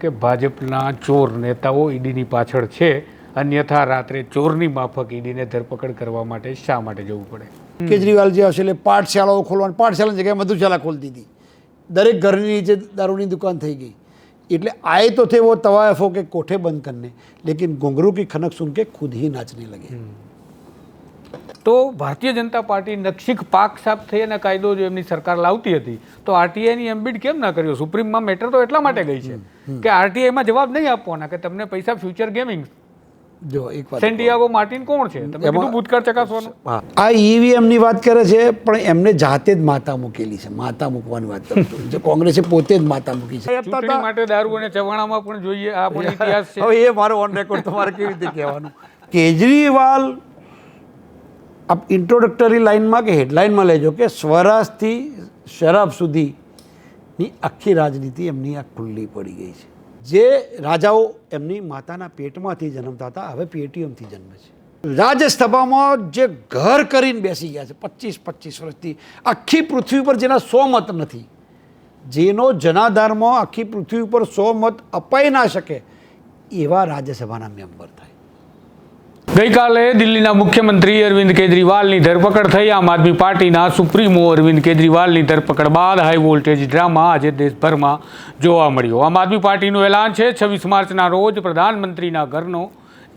કે ભાજપના ચોર નેતાઓ ઈડીની પાછળ છે, અન્યથા રાત્રે ચોરની માફક ઈડીને ધરપકડ કરવા માટે શા માટે જવું પડે? કેજરીવાલ જે હશે એટલે પાઠશાળાઓ ખોલવાની, પાઠશાળાની જગ્યાએ મધુશાળા ખોલી દીધી, દરેક ઘરની નીચે દારૂની દુકાન થઈ ગઈ. એટલે આए तो थे वो तवायफों के कोठे बंद करने, लेकिन घुंघरू की खनक सुन के खुद ही नाचने लगे. તો ભારતીય જનતા પાર્ટી નક્ષિક પાક સાફ થઈ અને કાયદો જો એમની સરકાર લાવતી હતી તો આરટીઆઈની એમ્બિડ કેમ ના કર્યો? સુપ્રીમમાં મેટર તો એટલા માટે ગઈ છે કે આરટીઆઈમાં જવાબ નહીં આપવાના કે તમને પૈસા ફ્યુચર ગેમિંગ. જો એક વાત, સેન્ટિયાગો માર્ટિન કોણ છે? તમે કીધું ભૂતકાળ ચકાસવાનું. આ ઈવીએમની વાત કરે છે, પણ એમને જાતે જ માતા મૂકેલી છે. માતા મૂકવાની વાત કરું છું, જે કોંગ્રેસે પોતે જ માતા મૂકી છે. ચૂંટણી માટે દારૂ અને ચવાણામાં પણ જોઈએ, આ પણ ઇતિહાસ છે. હવે એ મારો ઓન રેકોર્ડ તમારે કેવી રીતે કહેવાનું? કેજરીવાલ આપ ઇન્ટ્રોડક્ટરી લાઇનમાં કે હેડલાઇનમાં લેજો કે સ્વરાજથી શરાબ સુધીની આખી રાજનીતિ એમની આ ખુલ્લી પડી ગઈ છે. જે રાજાઓ એમની માતાના પેટમાંથી જન્મતા હતા, હવે પેટીએમથી જન્મે છે. રાજ્યસભામાં જે ઘર કરીને બેસી ગયા છે 25 વર્ષથી, આખી પૃથ્વી પર જેના 100 મત નથી, જેનો જનાધારમાં આખી પૃથ્વી ઉપર 100 મત અપાઈ ના શકે એવા રાજ્યસભાના મેમ્બર થાય. ગઈકાલે દિલ્હીના મુખ્યમંત્રી અરવિંદ કેજરીવાલની ધરપકડ થઈ. આમ આદમી પાર્ટીના સુપ્રીમો અરવિંદ કેજરીવાલની ધરપકડ બાદ હાઈ વોલ્ટેજ ડ્રામા આજે દેશભરમાં જોવા મળ્યો. આમ આદમી પાર્ટીનું એલાન છે 26 માર્ચના રોજ પ્રધાનમંત્રીના ઘરનો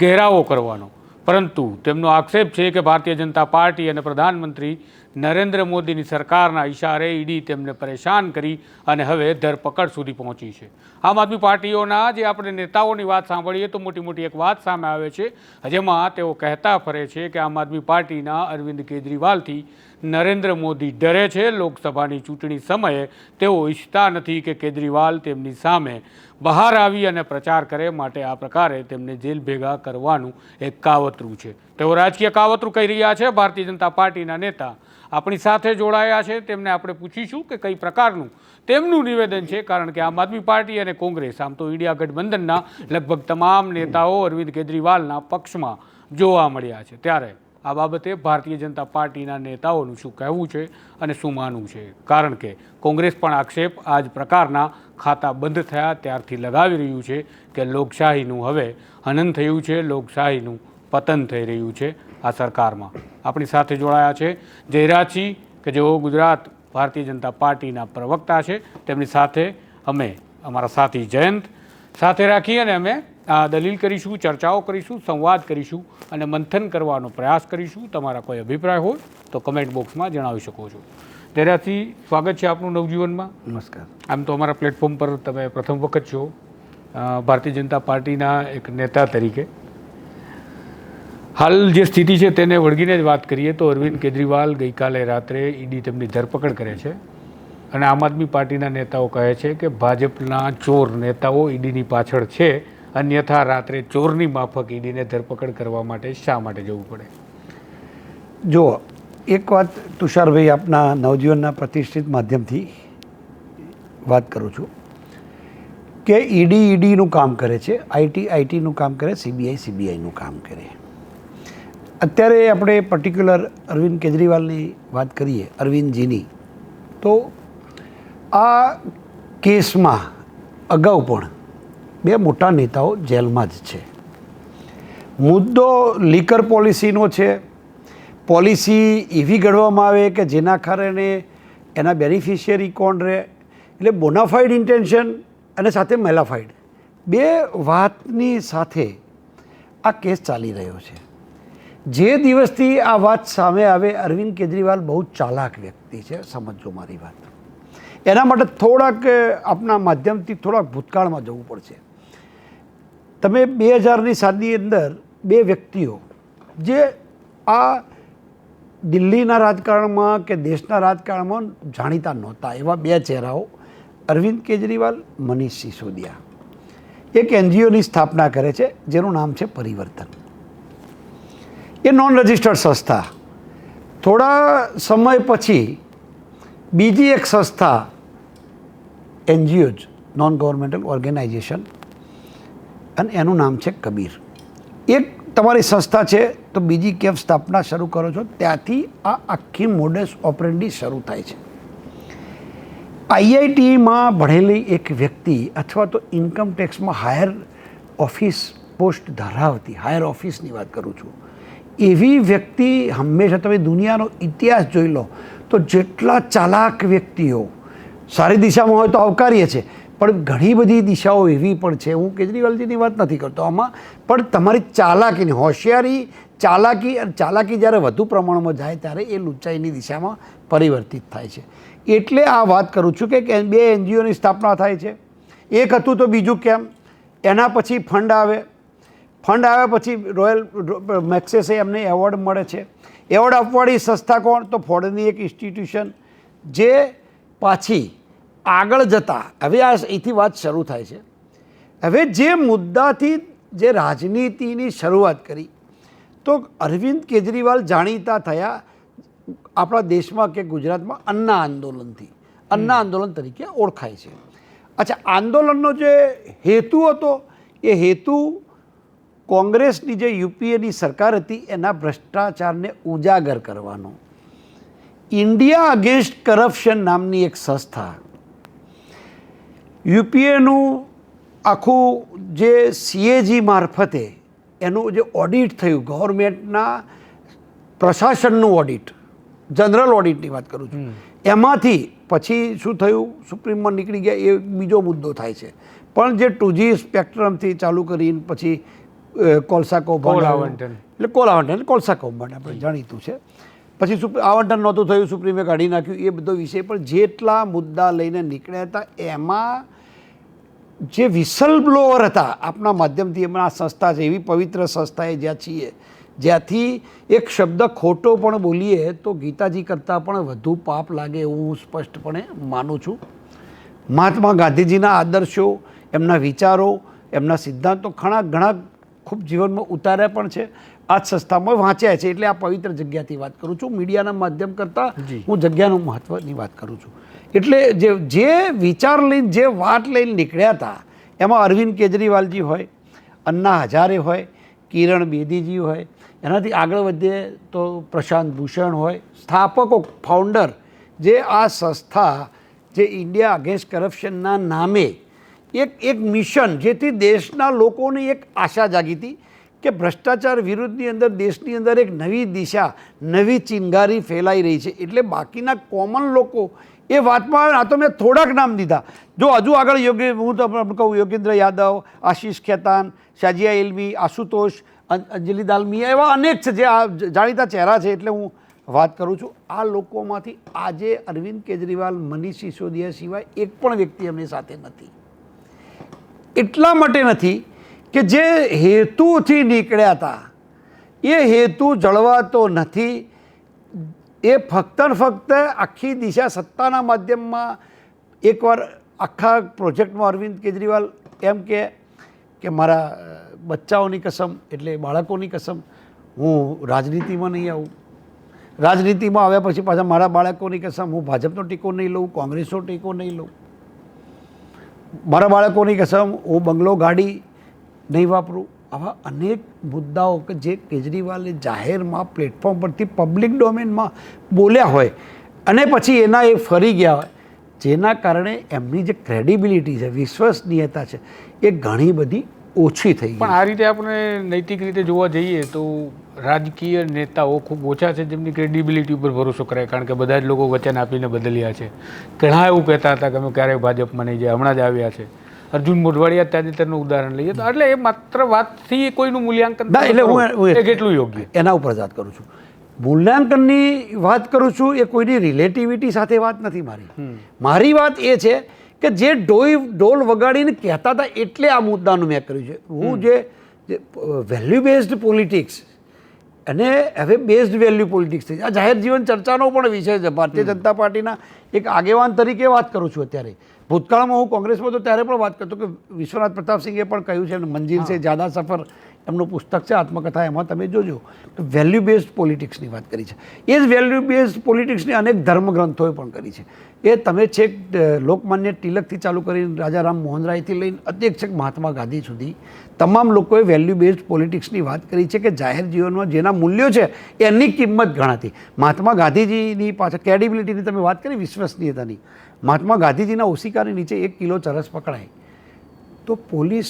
ઘેરાવો કરવાનો, પરંતુ તેમનો આક્ષેપ છે કે ભારતીય જનતા પાર્ટી અને પ્રધાનમંત્રી નરેન્દ્ર મોદીની સરકારના ઇશારે ઈડી તેમને પરેશાન કરી અને હવે ધરપકડ સુધી પહોંચી છે. આમ આદમી પાર્ટીઓના જે આપણે નેતાઓની વાત સાંભળીએ તો મોટી મોટી એક વાત સામે આવે છે, જેમાં તેઓ કહેતા ફરે છે કે આમ આદમી પાર્ટીના અરવિંદ કેજરીવાલથી નરેન્દ્ર મોદી ડરે છે. લોકસભાની ચૂંટણી સમયે તેઓ ઈચ્છતા નથી કે કેજરીવાલ તેમની સામે બહાર આવી અને પ્રચાર કરે, માટે આ પ્રકારે તેમને જેલ ભેગા કરવાનું એક કાવતરું છે. તેઓ રાજકીય કાવતરું કહી રહ્યા છે. ભારતીય જનતા પાર્ટીના નેતા આપણી સાથે જોડાયા છે, તેમને આપણે પૂછીશું કે કઈ પ્રકારનું તેમનું નિવેદન છે, કારણ કે આમ આદમી પાર્ટી અને કોંગ્રેસ, આમ તો ઇન્ડિયા ગઠબંધનના લગભગ તમામ નેતાઓ અરવિંદ કેજરીવાલના પક્ષમાં જોવા મળ્યા છે. ત્યારે આ બાબતે ભારતીય જનતા પાર્ટીના નેતાઓનું શું કહેવું છે અને શું માનવું છે? કારણ કે કોંગ્રેસ પણ આક્ષેપ આ જ પ્રકારના ખાતા બંધ થયા ત્યારથી લગાવી રહ્યું છે કે લોકશાહીનું હવે હનન થયું છે, લોકશાહીનું પતન થઈ રહ્યું છે આ સરકારમાં. આપણી સાથે જોડાયા છે જયરાજસિંહ, કે જેઓ ગુજરાત ભારતીય જનતા પાર્ટીના પ્રવક્તા છે. તેમની સાથે અમે અમારા સાથી જયંત સાથે રાખી અને અમે આ દલીલ કરીશું, ચર્ચાઓ કરીશું, સંવાદ કરીશું અને મંથન કરવાનો પ્રયાસ કરીશું. તમારા કોઈ અભિપ્રાય હોય તો કમેન્ટ બોક્સમાં જણાવી શકો છો. જયરાજસિંહ, સ્વાગત છે આપનું નવજીવનમાં. નમસ્કાર. આમ તો અમારા પ્લેટફોર્મ પર તમે પ્રથમ વખત છો ભારતીય જનતા પાર્ટીના એક નેતા તરીકે. હાલ જે સ્થિતિ છે તેને વળગીને જ વાત કરીએ તો અરવિંદ કેજરીવાલ ગઈકાલે રાત્રે ઈડી તેમની ધરપકડ કરે છે અને આમ આદમી પાર્ટીના નેતાઓ કહે છે કે ભાજપના ચોર નેતાઓ ઈડીની પાછળ છે, અન્યથા રાત્રે ચોરની માફક ઈડીને ધરપકડ કરવા માટે શા માટે જવું પડે? જો એક વાત તુષારભાઈ, આપના નવજીવનના પ્રતિષ્ઠિત માધ્યમથી વાત કરું છું કે ઈડીનું કામ કરે છે, આઈટીનું કામ કરે, સીબીઆઈનું કામ કરે. અત્યારે આપણે પર્ટિક્યુલર અરવિંદ કેજરીવાલની વાત કરીએ, અરવિંદજીની, તો આ કેસમાં અગાઉ પણ 2 મોટા નેતાઓ જેલમાં જ છે. મુદ્દો લીકર પોલિસીનો છે. પોલિસી એવી ઘડવામાં આવે કે જેના કારણે એના બેનિફિશિયરી કોણ રહે, એટલે બોનાફાઇડ ઇન્ટેન્શન અને સાથે મેલાફાઇડ 2 વાતની સાથે આ કેસ ચાલી રહ્યો છે. જે દિવસથી આ વાત સામે આવે, અરવિંદ કેજરીવાલ બહુ ચાલાક વ્યક્તિ છે, સમજો મારી વાત. એના માટે થોડાક આપના માધ્યમથી થોડાક ભૂતકાળમાં જવું પડશે. તમે 2007ની અંદર 2 વ્યક્તિઓ જે આ દિલ્હીના રાજકારણમાં કે દેશના રાજકારણમાં જાણીતા નહોતા, એવા 2 ચહેરાઓ, અરવિંદ કેજરીવાલ, મનીષ સિસોદિયા, એક એનજીઓની સ્થાપના કરે છે જેનું નામ છે પરિવર્તન. એ નોન રજિસ્ટર્ડ સંસ્થા થોડા સમય પછી બીજી એક સંસ્થા, એનજીઓ જ, નોન ગવર્મેન્ટલ ઓર્ગેનાઇઝેશન, અને એનું નામ છે કબીર. એક તમારી સંસ્થા છે તો બીજી કેમ સ્થાપના શરૂ કરો છો, ત્યાંથી આ આખી મોડસ ઓપરેન્ડી શરૂ થાય છે. આઈઆઈટીમાં ભણેલી એક વ્યક્તિ અથવા તો ઇન્કમ ટેક્સમાં હાયર ઓફિસ પોસ્ટ ધરાવતી, હાયર ઓફિસની વાત કરું છું, એવી વ્યક્તિ હંમેશા, તમે દુનિયાનો ઇતિહાસ જોઈ લો તો જેટલા ચાલાક વ્યક્તિઓ સારી દિશામાં હોય તો આવકારીએ છે, પણ ઘણી બધી દિશાઓ એવી પણ છે, હું કેજરીવાલજીની વાત નથી કરતો આમાં, પણ તમારી ચાલાકીની, હોશિયારી, ચાલાકી અને ચાલાકી જ્યારે વધુ પ્રમાણમાં જાય ત્યારે એ લુચ્ચાઈની દિશામાં પરિવર્તિત થાય છે. એટલે આ વાત કરું છું કે 2 NGOની સ્થાપના થાય છે. એક હતું તો બીજું કેમ, એના પછી ફંડ આવે પછી રોયલ મેક્સેસે એમને એવોર્ડ મળે છે. એવોર્ડ આપવાળી સંસ્થા કોણ? તો ફોરેનની એક ઇન્સ્ટિટ્યુશન, જે પાછી આગળ જતાં હવે અહીંથી વાત શરૂ થાય છે. હવે જે મુદ્દાથી જે રાજનીતિની શરૂઆત કરી, તો અરવિંદ કેજરીવાલ જાણીતા થયા આપણા દેશમાં કે ગુજરાતમાં અન્ના આંદોલનથી. અન્ના આંદોલન તરીકે ઓળખાય છે. અચ્છા, આંદોલનનો જે હેતુ હતો એ હેતુ કોંગ્રેસની જે યુપીએની સરકાર હતી એના ભ્રષ્ટાચારને ઉજાગર કરવાનો. ઇન્ડિયા અગેન્સ્ટ કરપ્શન નામની એક સંસ્થા, યુપીએનું આખું જે CAG મારફતે એનું જે ઓડિટ થયું, ગવર્મેન્ટના પ્રશાસનનું ઓડિટ, જનરલ ઓડિટની વાત કરું છું, એમાંથી પછી શું થયું, સુપ્રીમમાં નીકળી ગયા, એ બીજો મુદ્દો થાય છે. પણ જે 2G સ્પેક્ટ્રમથી ચાલુ કરીને પછી કોલસા કૌભાંડ, એટલે કોલસા કૌભાંડ આપણે જાણીતું છે, પછી આવંટન નહોતું થયું, સુપ્રીમે કાઢી નાખ્યું, એ બધો વિષય. પણ જેટલા મુદ્દા લઈને નીકળ્યા હતા એમાં જે વિસલ બ્લોઅર હતા, આપણા માધ્યમથી એમાં આ સંસ્થા છે, એવી પવિત્ર સંસ્થાએ જ્યાં છીએ, જ્યાંથી એક શબ્દ ખોટો પણ બોલીએ તો ગીતાજી કરતાં પણ વધુ પાપ લાગે એવું હું સ્પષ્ટપણે માનું છું. મહાત્મા ગાંધીજીના આદર્શો, એમના વિચારો, એમના સિદ્ધાંતો ઘણા ખૂબ જીવનમાં ઉતાર્યા પણ છે. આ જ સંસ્થામાં વાંચ્યા છે. એટલે આ પવિત્ર જગ્યાથી વાત કરું છું, મીડિયાના માધ્યમ કરતાં હું જગ્યાનું મહત્ત્વની વાત કરું છું. એટલે જે વિચાર લઈને, જે વાત લઈને નીકળ્યા હતા, એમાં અરવિંદ કેજરીવાલજી હોય, અન્ના હજારે હોય, કિરણ બેદીજી હોય, એનાથી આગળ વધીએ તો પ્રશાંત ભૂષણ હોય, સ્થાપકો, ફાઉન્ડર, જે આ સંસ્થા જે ઇન્ડિયા અગેન્સ્ટ કરપ્શનના નામે એક મિશન, જેથી દેશના લોકોની એક આશા જાગી હતી કે ભ્રષ્ટાચાર વિરુદ્ધની અંદર દેશની અંદર એક નવી દિશા, નવી ચિનગારી ફેલાઈ રહી છે. એટલે બાકીના કોમન લોકો એ વાતમાં આવે. આ તો મેં થોડાક નામ દીધા, જો હજુ આગળ હું તો કહું, યોગેન્દ્ર યાદવ, આશીષ ખેતાન, શાજિયા ઇલ્મી, આશુતોષ, અંજલિ દાલમિયા, એવા અનેક છે જે આ જાણીતા ચહેરા છે. એટલે હું વાત કરું છું, આ લોકોમાંથી આજે અરવિંદ કેજરીવાલ, મનીષ સિસોદિયા સિવાય એક પણ વ્યક્તિ એમની સાથે નથી. એટલા માટે નથી કે જે હેતુથી નીકળ્યા હતા એ હેતુ જળવાતો નથી. એ ફક્ત ને ફક્ત આખી દિશા સત્તાના માધ્યમમાં, એકવાર આખા પ્રોજેક્ટમાં અરવિંદ કેજરીવાલ એમ કે મારા બચ્ચાઓની કસમ, એટલે બાળકોની કસમ, હું રાજનીતિમાં નહીં આવું. રાજનીતિમાં આવ્યા પછી પાછા મારા બાળકોની કસમ, હું ભાજપનો ટેકો નહીં લઉં, કોંગ્રેસનો ટેકો નહીં લઉં. મારા બાળકોની કસમ, હું બંગલો, ગાડી નહીં વાપરું. આવા અનેક મુદ્દાઓ કે જે કેજરીવાલે જાહેરમાં પ્લેટફોર્મ પરથી પબ્લિક ડોમેનમાં બોલ્યા હોય અને પછી એના એ ફરી ગયા હોય, જેના કારણે એમની જે ક્રેડિબિલિટી છે, વિશ્વસનીયતા છે, એ ઘણી બધી ઓછી થઈ ગઈ. પણ આ રીતે આપણે નૈતિક રીતે જોવા જઈએ તો રાજકીય નેતાઓ ખૂબ ઓછા છે જેમની ક્રેડિબિલિટી ઉપર ભરોસો કરાય, કારણ કે બધા જ લોકો વચન આપીને બદલ્યા છે. ઘણા એવું કહેતા હતા કે અમે ક્યારેય ભાજપમાં નહીં જાય, હમણાં જ આવ્યા છે. અર્જુન મોઢવાડિયા તાજેતરનું ઉદાહરણ લઈએ તો, એટલે એ માત્ર વાતથી કોઈનું મૂલ્યાંકન ના, એટલે હું કેટલું યોગ્ય એના ઉપર વાત કરું છું. મૂલ્યાંકનની વાત કરું છું, એ કોઈની રિલેટિવિટી સાથે વાત નથી મારી. મારી વાત એ છે કે જે ઢોલ વગાડીને કહેતા હતા એટલે આ મુદ્દાનું મેં કર્યું છે. હું જે વેલ્યુ બેઝડ પોલિટિક્સ અને હવે બેઝડ વેલ્યુ પોલિટિક્સ થઈ, આ જાહેર જીવન ચર્ચાનો પણ વિષય છે. ભારતીય જનતા પાર્ટીના એક આગેવાન તરીકે વાત કરું છું. અત્યારે ભૂતકાળમાં હું કોંગ્રેસમાં તો ત્યારે પણ વાત કરતો કે વિશ્વનાથ પ્રતાપસિંહે પણ કહ્યું છે, મંજિલ છે જ્યાદા સફર એમનું પુસ્તક છે આત્મકથા, એમાં તમે જોજો તો વેલ્યુ બેઝડ પોલિટિક્સની વાત કરી છે. એ જ વેલ્યુ બેઝડ પોલિટિક્સની અનેક ધર્મગ્રંથોએ પણ કરી છે. એ તમે છેક લોકમાન્ય તિલકથી ચાલુ કરીને રાજા રામ મોહન રાયથી લઈને અનેક છેક મહાત્મા ગાંધી સુધી તમામ લોકોએ વેલ્યુ બેઝડ પોલિટિક્સની વાત કરી છે કે જાહેર જીવનમાં જેના મૂલ્યો છે એની કિંમત ગણાતી. મહાત્મા ગાંધીજીની પાછળ ક્રેડિબિલિટીની તમે વાત કરી, વિશ્વસનીયતાની, મહાત્મા ગાંધીજીના ઓશિકાની નીચે 1 કિલો ચરસ પકડાય તો પોલીસ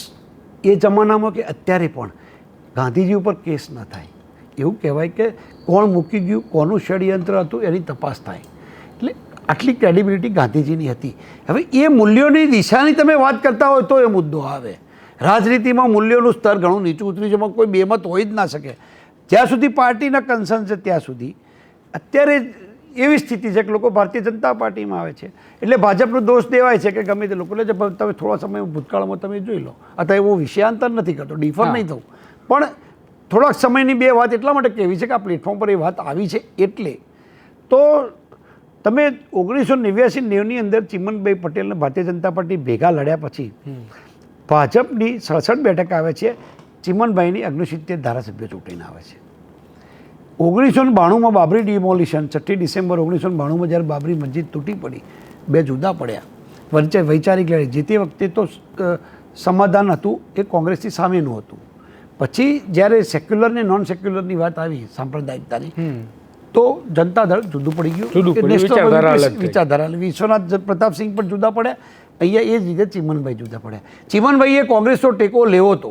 એ જમાનામાં કે અત્યારે પણ ગાંધીજી ઉપર કેસ ન થાય. એવું કહેવાય કે કોણ મૂકી ગયું, કોનું ષડયંત્ર હતું એની તપાસ થાય. એટલે આટલી ક્રેડિબિલિટી ગાંધીજીની હતી. હવે એ મૂલ્યોની દિશાની તમે વાત કરતા હોય તો એ મુદ્દો આવે. રાજનીતિમાં મૂલ્યોનું સ્તર ઘણું નીચું ઉતર્યું છે, એમાં કોઈ બેમત હોઈ જ ના શકે. જ્યાં સુધી પાર્ટીના કન્સર્ન છે ત્યાં સુધી અત્યારે એવી સ્થિતિ છે કે લોકો ભારતીય જનતા પાર્ટીમાં આવે છે. એટલે ભાજપનો દોષ દેવાય છે કે ગમે તે લોકો લે છે. તમે થોડા સમય ભૂતકાળમાં તમે જોઈ લો. અથવા એવો વિષયાંતર નથી કરતો, ડિફર નહીં થવું, પણ થોડાક સમયની બે વાત એટલા માટે કહેવી છે કે આ પ્લેટફોર્મ પર એ વાત આવી છે. એટલે તો તમે 1989-90ની અંદર ચિમનભાઈ પટેલને ભારતીય જનતા પાર્ટી ભેગા લડ્યા પછી ભાજપની 67 બેઠક આવે છે, ચિમનભાઈની 69 ધારાસભ્યો ચૂંટીને આવે છે. 1992માં બાબરી ડિમોલિશન, 6 ડિસેમ્બર 1992માં જ્યારે બાબરી મસ્જિદ તૂટી પડી, બે જુદા પડ્યા, વચ્ચે વૈચારિક લડાઈ. જે તે વખતે તો સમાધાન હતું એ કોંગ્રેસથી સામેનું હતું. પછી જ્યારે સેક્યુલર ને નોન સેક્યુલરની વાત આવી, સાંપ્રદાયિકતાની, તો જનતા દળ જુદું પડી ગયું. વિચારધારા વિશ્વનાથ પ્રતાપસિંહ પણ જુદા પડ્યા. અહીંયા એ જ રીતે ચિમનભાઈ જુદા પડ્યા. ચિમનભાઈએ કોંગ્રેસનો ટેકો લેવો હતો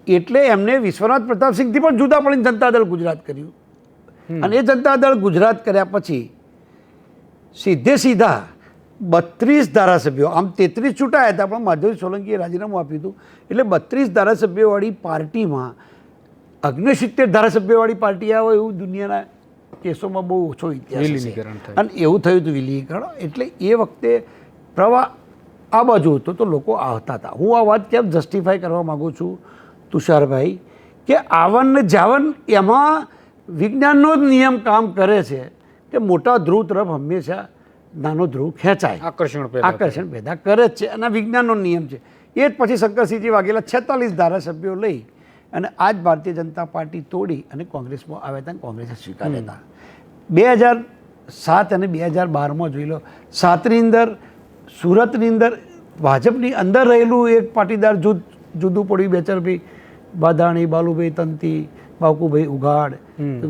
એટલે એમને વિશ્વનાથ પ્રતાપસિંહથી પણ જુદા પડીને જનતા દળ ગુજરાત કર્યું. અને એ જનતા દળ ગુજરાત કર્યા પછી સીધા 32 ધારાસભ્યો, આમ 33 ચૂંટાયા હતા, પણ માધવી સોલંકીએ રાજીનામું આપ્યું હતું. એટલે 32 ધારાસભ્યોવાળી પાર્ટીમાં 69 ધારાસભ્યોવાળી પાર્ટી આવે એવું દુનિયાના કેસોમાં બહુ ઓછો ઇતિહાસ છે. અને એવું થયું હતું વિલીનીકરણ. એટલે એ વખતે પ્રવાહ આ બાજુ હતો તો લોકો આવતા હતા. હું આ વાત કેમ જસ્ટિફાઈ કરવા માગું છું તુષારભાઈ, કે આવન ને જાવન એમાં વિજ્ઞાનનો જ નિયમ કામ કરે છે કે મોટા ધ્રુવ તરફ હંમેશા નાનો ધ્રુવ ખેંચાય, આકર્ષણ પેદા કરે જ છે. અને વિજ્ઞાનનો નિયમ છે. એ જ પછી શંકરસિંહજી વાઘેલા 46 ધારાસભ્યો લઈ અને આ જ ભારતીય જનતા પાર્ટી તોડી અને કોંગ્રેસમાં આવ્યા હતા, કોંગ્રેસે સ્વીકાર્યા હતા. 2007 અને 2012માં જોઈ લો, 7ની અંદર સુરતની અંદર ભાજપની અંદર રહેલું એક પાટીદાર જૂથ જુદું પડ્યું. બેચરભાઈ બાધાણી, બાલુભાઈ તંતી, બાકુભાઈ ઉઘાડ,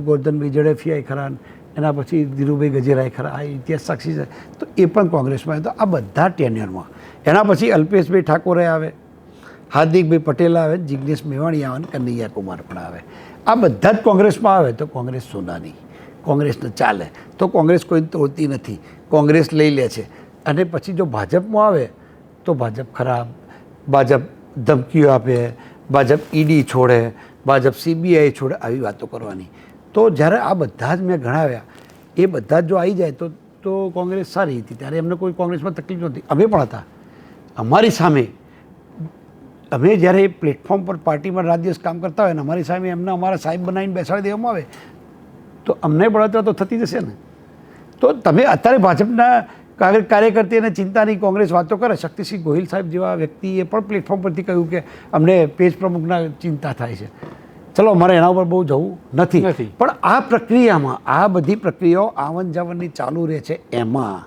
ગોરધનભાઈ ઝડફિયા ખરા, એના પછી ધીરુભાઈ ગજેરાય ખરા, આ ઇતિહાસ સાક્ષી છે. તો એ પણ કોંગ્રેસમાં આવ્યો. તો આ બધા ટેન્યુરમાં. એના પછી અલ્પેશભાઈ ઠાકોરે આવે, હાર્દિકભાઈ પટેલ આવે, જિગ્નેશ મેવાણી આવે, અને કનૈયા કુમાર પણ આવે. આ બધા જ કોંગ્રેસમાં આવે તો કોંગ્રેસ સોનાની, કોંગ્રેસને ચાલે. તો કોંગ્રેસ કોઈ તોડતી નથી, કોંગ્રેસ લઈ લે છે. અને પછી જો ભાજપમાં આવે તો ભાજપ ખરાબ, ભાજપ ધમકીઓ આપે, ભાજપ ઈડી છોડે, ભાજપ CBI છોડે, આવી વાતો કરવાની. તો જ્યારે આ બધા જ મેં ગણાવ્યા એ બધા જ જો આવી જાય તો કોંગ્રેસ સારી હતી. ત્યારે એમને કોઈ કોંગ્રેસમાં તકલીફ નહોતી. અમે પણ હતા. અમારી સામે અમે જ્યારે પ્લેટફોર્મ પર પાર્ટીમાં રાત દિવસ કામ કરતા હોય ને અમારી સામે એમને અમારા સાહેબ બનાવીને બેસાડી દેવામાં આવે તો અમને બળતરા તો થતી જશે ને. તો તમે અત્યારે ભાજપના કાર્યકર્તી અને ચિંતાની કોંગ્રેસ વાતો કરે. શક્તિસિંહ ગોહિલ સાહેબ જેવા વ્યક્તિએ પણ પ્લેટફોર્મ પરથી કહ્યું કે અમને પેજ પ્રમુખના ચિંતા થાય છે. ચલો, અમારે એના ઉપર બહુ જવું નથી. પણ આ પ્રક્રિયામાં આ બધી પ્રક્રિયાઓ આવન જાવનની ચાલુ રહે છે. એમાં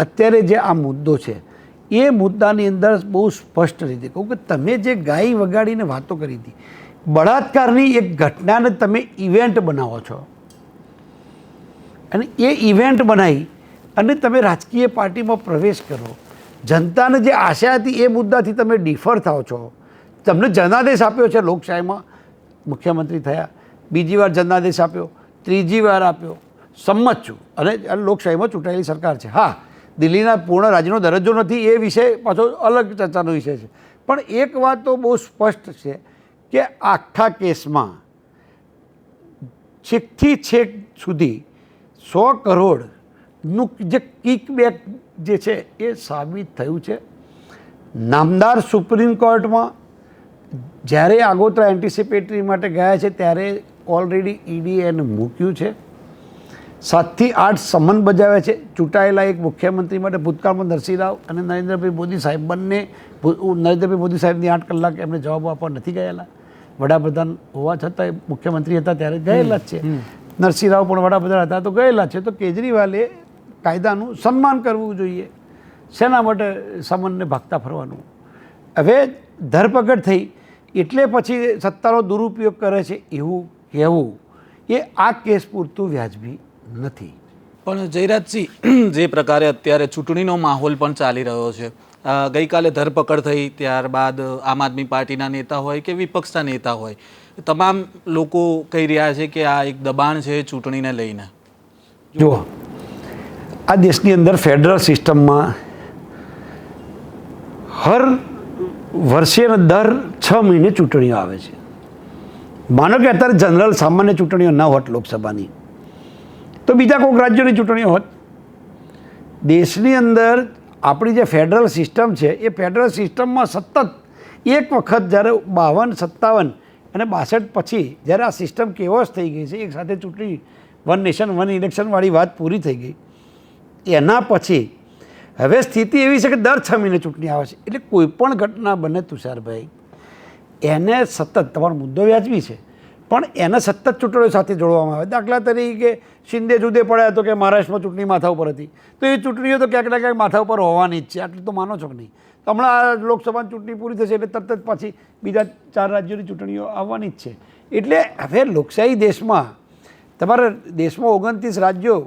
અત્યારે જે આ મુદ્દો છે એ મુદ્દાની અંદર બહુ સ્પષ્ટ રીતે કહું કે તમે જે ગાય વગાડીને વાતો કરી હતી, બળાત્કારની એક ઘટનાને તમે ઇવેન્ટ બનાવો છો અને એ ઇવેન્ટ બનાવી અને તમે રાજકીય પાર્ટીમાં પ્રવેશ કરો. જનતાને જે આશા હતી એ મુદ્દાથી તમે ડિફર થાવ છો. તમને જનાદેશ આપ્યો છે લોકશાહીમાં, મુખ્યમંત્રી થયા, બીજી વાર જનાદેશ આપ્યો, ત્રીજી વાર આપ્યો, સંમત છું. અને લોકશાહીમાં ચૂંટાયેલી સરકાર છે. હા, દિલ્હીના પૂર્ણ રાજ્યનો દરજ્જો નથી એ વિષય પાછો અલગ ચર્ચાનો વિષય છે. પણ એક વાત તો બહુ સ્પષ્ટ છે કે આખા કેસમાં છેકથી છેક સુધી 100 કરોડનું જે કિકબેક જે છે એ સાબિત થયું છે. નામદાર સુપ્રીમ કોર્ટમાં જ્યારે આગોતરા એન્ટિસિપેટરી માટે ગયા છે ત્યારે ઓલરેડી ઈડીએ એને મૂક્યું છે. 7 થી 8 સમન બજાવ્યા છે. ચૂંટાયેલા એક મુખ્યમંત્રી માટે ભૂતકાળમાં નરસિંહ રાવ અને નરેન્દ્રભાઈ મોદી સાહેબ બંને, નરેન્દ્રભાઈ મોદી સાહેબની 8 કલાક એમને જવાબ આપવા નથી ગયેલા. વડાપ્રધાન હોવા છતાં મુખ્યમંત્રી હતા ત્યારે ગયેલા જ છે. નરસિંહ રાવ પણ વડાપ્રધાન હતા તો ગયેલા છે. તો કેજરીવાલે કાયદાનું સન્માન કરવું જોઈએ. શેના માટે સમનને ભાગતા ફરવાનું? હવે ધરપકડ થઈ એટલે પછી સત્તાનો દુરુપયોગ કરે છે એવું કહેવું એ આ કેસ પૂરતું વ્યાજબી નથી. પણ જયરાજસિંહ, જે પ્રકારે અત્યારે ચૂંટણીનો માહોલ પણ ચાલી રહ્યો છે, ગઈકાલે ધરપકડ થઈ, ત્યારબાદ આમ આદમી પાર્ટીના નેતા હોય કે વિપક્ષના નેતા હોય, તમામ લોકો કહી રહ્યા છે કે આ એક દબાણ છે ચૂંટણીને લઈને. જુઓ, આ દેશની અંદર ફેડરલ સિસ્ટમમાં હર વર્ષે દર 6 મહિને ચૂંટણીઓ આવે છે. માનો કે અત્યારે જનરલ સામાન્ય ચૂંટણીઓ ન હોત લોકસભાની, તો બીજા કોઈક રાજ્યોની ચૂંટણીઓ હોત. દેશની અંદર આપણી જે ફેડરલ સિસ્ટમ છે એ ફેડરલ સિસ્ટમમાં સતત એક વખત જ્યારે 52, 57 અને 62 પછી જ્યારે આ સિસ્ટમ કેવોસ થઈ ગઈ છે, એક સાથે ચૂંટણી વન નેશન વન ઇલેક્શનવાળી વાત પૂરી થઈ ગઈ, એના પછી હવે સ્થિતિ એવી છે કે દર 6 મહિને ચૂંટણી આવે છે. એટલે કોઈ પણ ઘટના બને તુષારભાઈ, એને સતત, તમારો મુદ્દો વ્યાજબી છે, પણ એને સતત ચૂંટણીઓ સાથે જોડવામાં આવે. દાખલા તરીકે શિંદે જુદે પડ્યા તો કે મહારાષ્ટ્રમાં ચૂંટણી માથા ઉપર હતી, તો એ ચૂંટણીઓ તો ક્યાંક ને ક્યાંક માથા ઉપર હોવાની જ છે. આટલું તો માનો છો કે નહીં? તો હમણાં લોકસભાની ચૂંટણી પૂરી થશે એટલે તરત જ પાછી બીજા 4 રાજ્યોની ચૂંટણીઓ આવવાની જ છે. એટલે હવે લોકશાહી દેશમાં, તમારા દેશમાં 29 રાજ્યો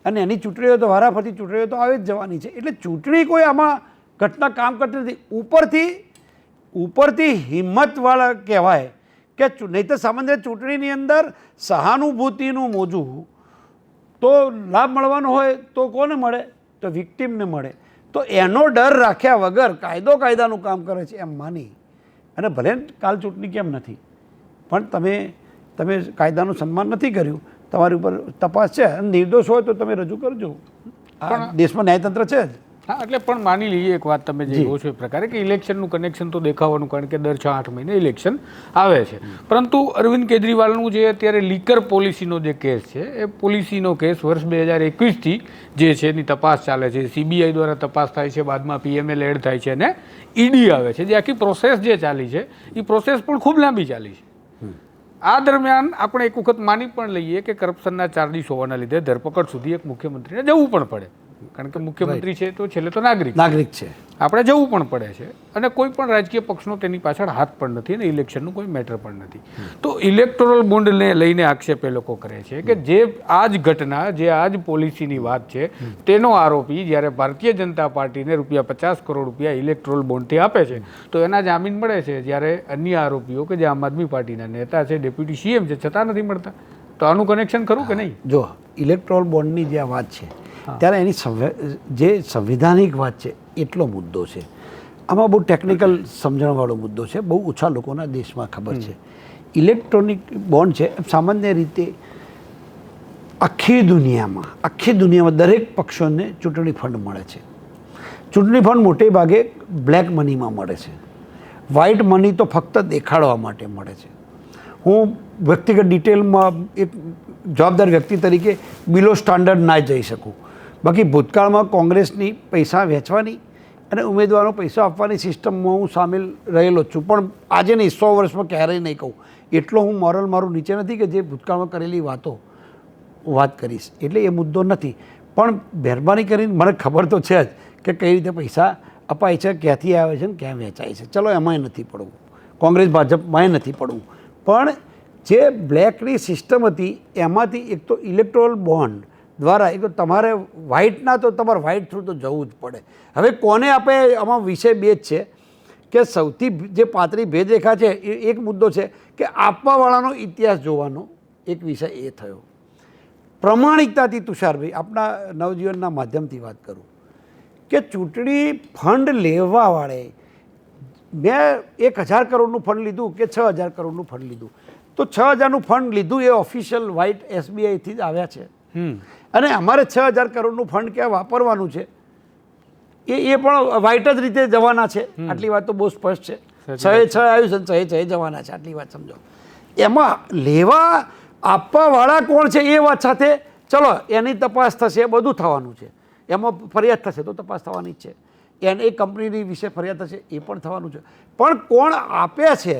અને એની ચૂંટણીઓ તો વારાફરતી ચૂંટણીઓ તો આવી જ જવાની છે. એટલે ચૂંટણી કોઈ આમાં ઘટના કામ કરતી નથી. ઉપરથી હિંમતવાળા કહેવાય કે નહીં તો સામાન્ય ચૂંટણીની અંદર સહાનુભૂતિનું મોજું તો લાભ મળવાનો હોય તો કોને મળે? તો વિક્ટીમને મળે. તો એનો ડર રાખ્યા વગર કાયદાનું કામ કરે છે એમ માની, અને ભલે કાલ ચૂંટણી કેમ નથી, પણ તમે કાયદાનું સન્માન નથી કર્યું, તમારી ઉપર તપાસ છે અને નિર્દોષ હોય તો તમે રજૂ કરજો. આ દેશમાં ન્યાયતંત્ર છે જ. હા, એટલે પણ માની લઈએ એક વાત તમે જે કહો છો એ પ્રકારે કે ઇલેક્શનનું કનેક્શન તો દેખાવાનું, કારણ કે દર 6-8 મહિને ઇલેક્શન આવે છે. પરંતુ અરવિંદ કેજરીવાલનું જે અત્યારે લીકર પોલિસીનો જે કેસ છે, એ પોલિસીનો કેસ વર્ષ 2021થી જે છે એની તપાસ ચાલે છે. CBI દ્વારા તપાસ થાય છે, બાદમાં PML એડ થાય છે અને ED આવે છે. જે આખી પ્રોસેસ જે ચાલી છે એ પ્રોસેસ પણ ખૂબ લાંબી ચાલી છે. આ દરમિયાન આપણે એક વખત માની પણ લઈએ કે કરપ્શનના ચાર્જીસ હોવાના લીધે ધરપકડ સુધી એક મુખ્યમંત્રીને જવું પણ પડે, કારણ કે મુખ્યમંત્રી છે તો છેલ્લે તો નાગરિક છે, આપણે જવું પણ પડે છે. અને કોઈ પણ રાજકીય પક્ષનો તેની પાછળ હાથ પણ નથી અને ઇલેક્શનનું કોઈ મેટર પણ નથી. તો ઇલેક્ટોરલ બોન્ડને લઈને આક્ષેપ એ લોકો કરે છે કે જે આ જ ઘટના, જે આ જ પોલિસીની વાત છે, તેનો આરોપી જ્યારે ભારતીય જનતા પાર્ટીને ₹50 કરોડ ઇલેક્ટોરલ બોન્ડથી આપે છે તો એના જામીન મળે છે, જ્યારે અન્ય આરોપીઓ કે જે આમ આદમી પાર્ટીના નેતા છે, ડેપ્યુટી CM છે, છતાં નથી મળતા. તો આનું કનેક્શન ખરું કે નહીં? જો ઇલેક્ટોરલ બોન્ડની જે વાત છે ત્યારે એની જે સંવિધાનિક વાત છે એટલો મુદ્દો છે. આમાં બહુ ટેકનિકલ સમજણવાળો મુદ્દો છે, બહુ ઓછા લોકોના દેશમાં ખબર છે. ઇલેક્ટ્રોનિક બોન્ડ છે સામાન્ય રીતે આખી દુનિયામાં દરેક પક્ષોને ચૂંટણી ફંડ મળે છે. ચૂંટણી ફંડ મોટે ભાગે બ્લેક મનીમાં મળે છે. વ્હાઇટ મની તો ફક્ત દેખાડવા માટે મળે છે. હું વ્યક્તિગત ડિટેલમાં એક જવાબદાર વ્યક્તિ તરીકે બિલો સ્ટાન્ડર્ડ ના જઈ શકું. બાકી ભૂતકાળમાં કોંગ્રેસની પૈસા વેચવાની અને ઉમેદવારો પૈસા આપવાની સિસ્ટમમાં હું સામેલ રહેલો છું, પણ આજે નહીં, 100 વર્ષમાં ક્યારેય નહીં કહું. એટલો હું મોરલ મારું નીચે નથી કે જે ભૂતકાળમાં કરેલી વાત કરીશ. એટલે એ મુદ્દો નથી. પણ મહેરબાની કરીને મને ખબર તો છે જ કે કઈ રીતે પૈસા અપાય છે, ક્યાંથી આવે છે ને ક્યાં વેચાય છે. ચલો એમાંય નથી પડવું, કોંગ્રેસ ભાજપમાંય નથી પડવું. પણ જે બ્લેકની સિસ્ટમ હતી એમાંથી એક તો ઇલેક્ટોરલ બોન્ડ દ્વારા એક તો તમારે વ્હાઇટના તો તમારે વ્હાઇટ થ્રુ તો જવું જ પડે. હવે કોને આપે, આમાં વિષય બે જ છે કે સૌથી જે પાતળી ભેદરેખા છે એ એક મુદ્દો છે કે આપવાવાળાનો ઇતિહાસ જોવાનો એક વિષય એ થયો. પ્રમાણિકતાથી તુષારભાઈ, આપણા નવજીવનના માધ્યમથી વાત કરું કે ચૂંટણી ફંડ લેવાવાળે મેં 1000 કરોડનું ફંડ લીધું કે 6000 કરોડનું ફંડ લીધું, તો 6000નું ફંડ લીધું એ ઓફિશિયલ વ્હાઇટ SBIથી જ આવ્યા છે. અને અમારે 6000 કરોડનું ફંડ ક્યાં વાપરવાનું છે એ પણ વ્હાઇટ જ રીતે જવાના છે. આટલી વાત તો બહુ સ્પષ્ટ છે. 6 આવ્યું છે, 6 જવાના છે, આટલી વાત સમજો. એમાં લેવા આપવાવાળા કોણ છે એ વાત સાથે ચલો એની તપાસ થશે, બધું થવાનું છે. એમાં ફરિયાદ થશે તો તપાસ થવાની જ છે. એ કંપનીની વિશે ફરિયાદ થશે એ પણ થવાનું છે. પણ કોણ આપે છે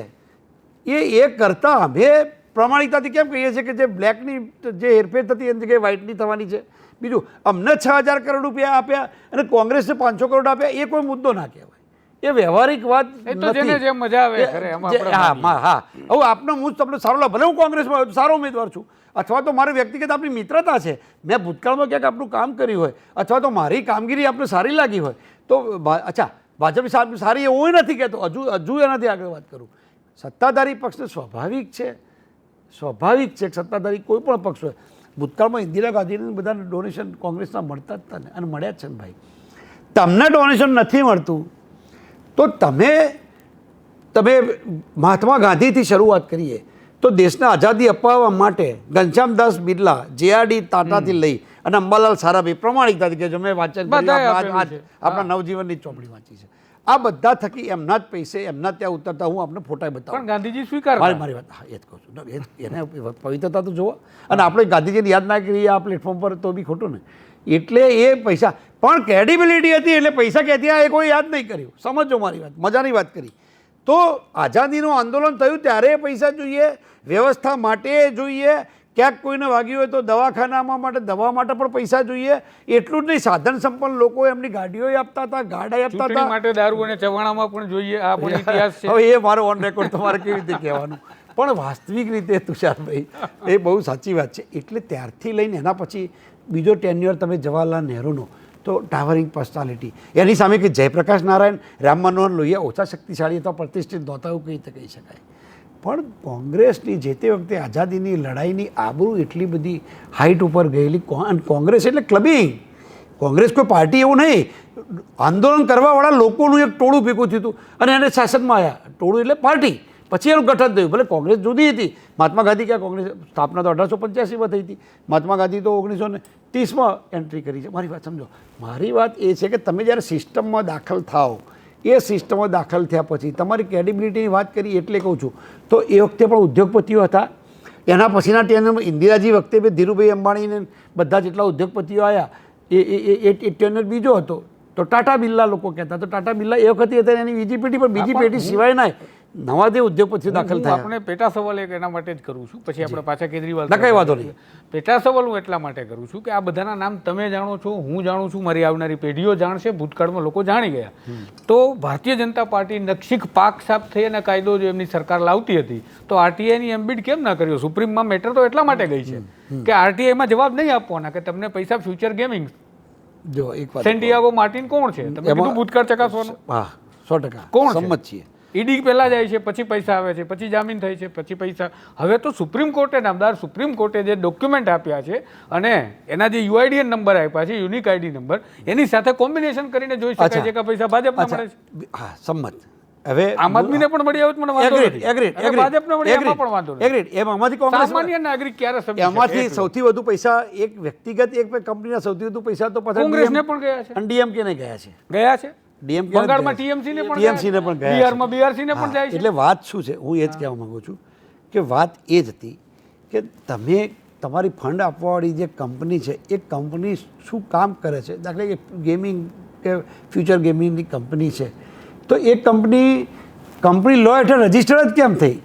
એ કરતાં અમે પ્રમાણિકતાથી કેમ કહીએ છીએ કે જે બ્લેકની જે હેરફેર થતી એની જગ્યાએ વ્હાઇટની થવાની છે. બીજું, અમને 6000 કરોડ રૂપિયા આપ્યા અને કોંગ્રેસને 500 કરોડ આપ્યા એ કોઈ મુદ્દો ના કહેવાય. એ વ્યવહારિક વાત એ તો જેને જેમ મજા આવે કરે એમાં આપણે હા હવે આપનો હું તમને સારો લાગે ભલે હું કોંગ્રેસમાં હોય તો સારો ઉમેદવાર છું અથવા તો મારી વ્યક્તિગત આપણી મિત્રતા છે મેં ભૂતકાળમાં ક્યાંક આપણું કામ કર્યું હોય અથવા તો મારી કામગીરી આપણે સારી લાગી હોય તો અચ્છા ભાજપ સારી એવું નથી કહેતો હજુ એનાથી આગળ વાત કરું સત્તાધારી પક્ષને સ્વાભાવિક છે કે સત્તાધારી કોઈ પણ પક્ષ હોય ભૂતકાળમાં ઇન્દિરા ગાંધીને બધા ડોનેશન કોંગ્રેસના મળતા જ હતા ને અને મળ્યા જ છે ને ભાઈ તમને ડોનેશન નથી મળતું તો તમે મહાત્મા ગાંધીથી શરૂઆત કરીએ તો દેશને આઝાદી અપાવવા માટે ઘનશ્યામદાસ બિરલા જેઆરડી ટાટાથી લઈ અને અંબાલાલ સારાભાઈ પ્રમાણિકતાથી કે જો મેં વાંચન આપણા નવજીવનની ચોપડી વાંચી છે આ બધા થકી એમના જ પૈસે એમના ત્યાં ઉતરતા હું આપને ફોટા બતાવું પણ ગાંધીજી સ્વીકાર મારી વાત હા એ જ કહું છું એને પવિત્રતા તો જુઓ અને આપણે ગાંધીજીને યાદ ના કરીએ આ પ્લેટફોર્મ પર તો બી ખોટું ને એટલે એ પૈસા પણ ક્રેડિબિલિટી હતી એટલે પૈસા ક્યાંથી આ એ કોઈ યાદ નહીં કર્યું સમજો મારી વાત મજાની વાત કરી તો આઝાદીનું આંદોલન થયું ત્યારે પૈસા જોઈએ વ્યવસ્થા માટે જોઈએ ક્યાંક કોઈને વાગ્યું હોય તો દવાખાનામાં માટે દવા માટે પણ પૈસા જોઈએ એટલું જ નહીં સાધન સંપન્ન લોકો એમની ગાડીઓ આપતા હતા ગાડા આપતા હતા માટે દારૂ અને ચવાણામાં પણ જોઈએ આ પણ ઇતિહાસ છે હવે એ મારો ઓન રેકોર્ડ તમારે કેવી રીતે કહેવાનું પણ વાસ્તવિક રીતે તુષારભાઈ એ બહુ સાચી વાત છે એટલે ત્યારથી લઈને એના પછી બીજો ટેન્યુઅર તમે જવાહરલાલ નહેરુનો તો ટાવરિંગ પર્સનાલિટી એની સામે કે જયપ્રકાશ નારાયણ રામ મનોહર લોહિયા ઓછા શક્તિશાળી અથવા પ્રતિષ્ઠિત નહોતા એવું કઈ રીતે કહી શકાય પણ કોંગ્રેસની જે તે વખતે આઝાદીની લડાઈની આબરૂ એટલી બધી હાઈટ ઉપર ગયેલી કોંગ્રેસ એટલે ક્લબિંગ કોંગ્રેસ કોઈ પાર્ટી એવું નહીં આંદોલન કરવાવાળા લોકોનું એક ટોળું ભેગું થયું હતું અને એને શાસનમાં આવ્યા ટોળું એટલે પાર્ટી પછી એનું ગઠન થયું ભલે કોંગ્રેસ જુદી હતી મહાત્મા ગાંધી ક્યાં કોંગ્રેસ સ્થાપના તો 1885માં થઈ હતી મહાત્મા ગાંધી તો 1930માં એન્ટ્રી કરી છે મારી વાત સમજો મારી વાત એ છે કે તમે જ્યારે સિસ્ટમમાં દાખલ થાઓ એ સિસ્ટમમાં દાખલ થયા પછી તમારી ક્રેડિબિલિટીની વાત કરી એટલે કહું છું તો એ વખતે પણ ઉદ્યોગપતિઓ હતા એના પછીના ટેન્યુરમાં ઇન્દિરાજી વખતે બી ધીરુભાઈ અંબાણીને બધા જેટલા ઉદ્યોગપતિઓ આવ્યા એ ટેન્યુર બીજો હતો તો ટાટા બિરલા લોકો કહેતા તો ટાટા બિરલા એ વખતે હતા એની બીજી પેઢી પણ બીજી પેઢી સિવાય ના નવા જે ઉદ્યોગપતિઓ દાખલ થયા આપણે પેટા સવાલ એક એના માટે જ કરું છું પછી આપણે પાછા કેજરીવાલ કઈ વાંધો નહીં પેટા સવાલ હું એટલા માટે કરું છું કે આ બધાના નામ તમે જાણો છો હું જાણું છું મારી આવનારી પેઢીઓ જાણશે ભૂતકાળમાં લોકો જાણી ગયા તો ભારતીય જનતા પાર્ટી નક્ષિક પાક સાફ થઈ અને કાયદો જો એમની સરકાર લાવતી હતી તો આરટીઆઈની એમ્બિડ કેમ ના કર્યો સુપ્રીમમાં મેટર તો એટલા માટે ગઈ છે કે આરટીઆઈમાં જવાબ નહીં આપવાના કે તમને પૈસા ફ્યુચર ગેમિંગ જો એક વાત સેન્ટિયાગો માર્ટિન કોણ છે તમે કીધું ભૂતકાળ ચકાસવાનું હા 100% કોણ સંમત છીએ ઈડી પહેલા જાય છે પછી પૈસા આવે છે પછી જામીન થાય છે પછી પૈસા હવે તો સુપ્રીમ કોર્ટે નામદાર સુપ્રીમ કોર્ટે જે ડોક્યુમેન્ટ આપ્યા છે અને એના જે યુઆઈડીએન નંબર આપ્યા છે યુનિક આઈડી નંબર એની સાથે કોમ્બિનેશન કરીને જોઈ શકાય છે કે પૈસા ભાજપને મળે છે હા સંમત હવે આમ આદમીને પણ મળી આવે તો મને વાંધો નથી અને ભાજપને મળી એમાં પણ વાંધો નથી એગ્રીડ એમ આમાંથી કોંગ્રેસ સામાન્ય નાગરિક ક્યારે સમજી શકે? એમાંથી સૌથી વધુ પૈસા એક વ્યક્તિગત એક કંપનીના સૌથી વધુ પૈસા તો પછી કોંગ્રેસને પણ ગયા છે ડીએમકે ને ગયા છે ગયા છે ડીએમકે બંગાળમાં ટીએમસી ને પણ TMC ને પણ ગયા બિહારમાં બીઆરસી ને પણ જાય છે એટલે વાત શું છે હું એ જ કહેવા માંગુ છું કે વાત એ જ હતી કે તમે તમારી ફંડ આપવાવાળી જે કંપની છે એ કંપની શું કામ કરે છે દાખલા કે ગેમિંગ કે ફ્યુચર ગેમિંગની કંપની છે તો એ કંપની લો હેઠળ રજિસ્ટર જ કેમ થઈ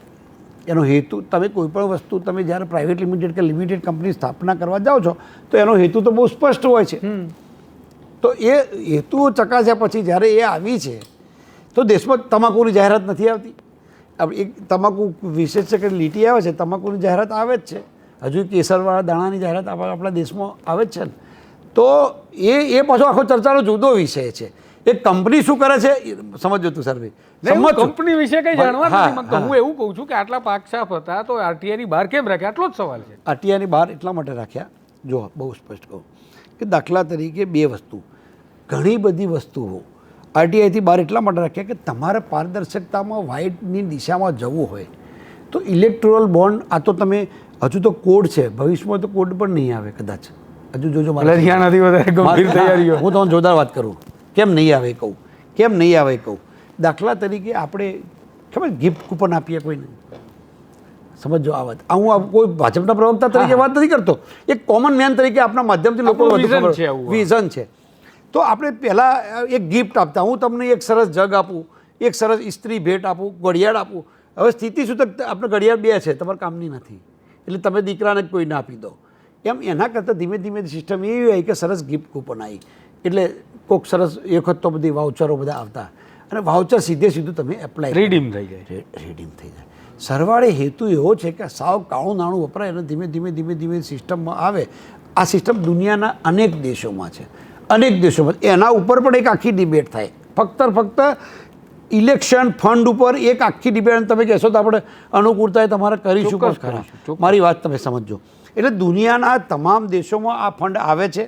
એનો હેતુ તમે કોઈ પણ વસ્તુ તમે જ્યારે પ્રાઇવેટ લિમિટેડ કે લિમિટેડ કંપની સ્થાપના કરવા જાઓ છો તો એનો હેતુ તો બહુ સ્પષ્ટ હોય છે તો એ હેતુઓ ચકાસ્યા પછી જ્યારે એ આવી છે તો દેશમાં તમાકુની જાહેરાત નથી આવતી એક તમાકુ વિશેષ છે કે લીટી આવે છે તમાકુની જાહેરાત આવે જ છે હજુ કેસરવાળા દાણાની જાહેરાત આપણા દેશમાં આવે જ છે ને તો એ પાછો આખો ચર્ચાનો જુદો વિષય છે એ કંપની શું કરે છે સમજો તું સર્વે કંપની વિશે કઈ જાણવા નથી માંગતો હું એવું કહું છું કે આટલા પાક સાફ હતા તો આરટીઆઈ ની બહાર કેમ રાખ્યા આટલો જ સવાલ છે આરટીઆઈની બહાર એટલા માટે રાખ્યા જો બહુ સ્પષ્ટ કહું કે દાખલા તરીકે બે વસ્તુ ઘણી બધી વસ્તુઓ આરટીઆઈથી બહાર એટલા માટે રાખ્યા કે તમારે પારદર્શકતામાં વ્હાઇટની દિશામાં જવું હોય તો ઇલેક્ટોરલ બોન્ડ આ તો તમે હજુ તો કોડ છે ભવિષ્યમાં તો કોડ પણ નહીં આવે કદાચ હજુ જોજો નથી વધારે ગંભીર તૈયારીઓ હું તમને જોરદાર વાત કરું કેમ નહીં આવે કહું કેમ નહીં આવે કહું દાખલા તરીકે આપણે ખબર ગિફ્ટ કૂપન આપીએ કોઈને સમજો આ વાત હું કોઈ ભાજપના પ્રવક્તા તરીકે વાત નથી કરતો એક કોમન મેન તરીકે આપણા માધ્યમથી લોકો વિઝન છે તો આપણે પહેલાં એક ગિફ્ટ આપતા હું તમને એક સરસ જગ આપું એક સરસ ઇસ્ત્રી ભેટ આપું ઘડિયાળ આપું હવે સ્થિતિ શું તક આપણે ઘડિયાળ બે છે તમારા કામની નથી એટલે તમે દીકરાને જ કોઈને આપી દો એમ એના કરતાં ધીમે ધીમે સિસ્ટમ એવી આવી કે સરસ ગિફ્ટ કૂપન આવી એટલે કોઈક સરસ એક વખત તો બધી વાઉચરો બધા આવતા અને વાઉચર સીધું તમે એપ્લાય રીડીમ થઈ જાય. રીડીમ થઈ જાય. સરવાળે હેતુ એવો છે કે સાવ કાળું નાણું વપરાય અને ધીમે ધીમે સિસ્ટમમાં આવે. આ સિસ્ટમ દુનિયાના અનેક દેશોમાં છે, એના ઉપર પણ એક આખી ડિબેટ થાય. ફક્ત ઇલેક્શન ફંડ ઉપર એક આખી ડિબેટ તમે કહેશો તો આપણે અનુકૂળતાએ તમારે કરીશું પણ ખરા. મારી વાત તમે સમજો. એટલે દુનિયાના તમામ દેશોમાં આ ફંડ આવે છે,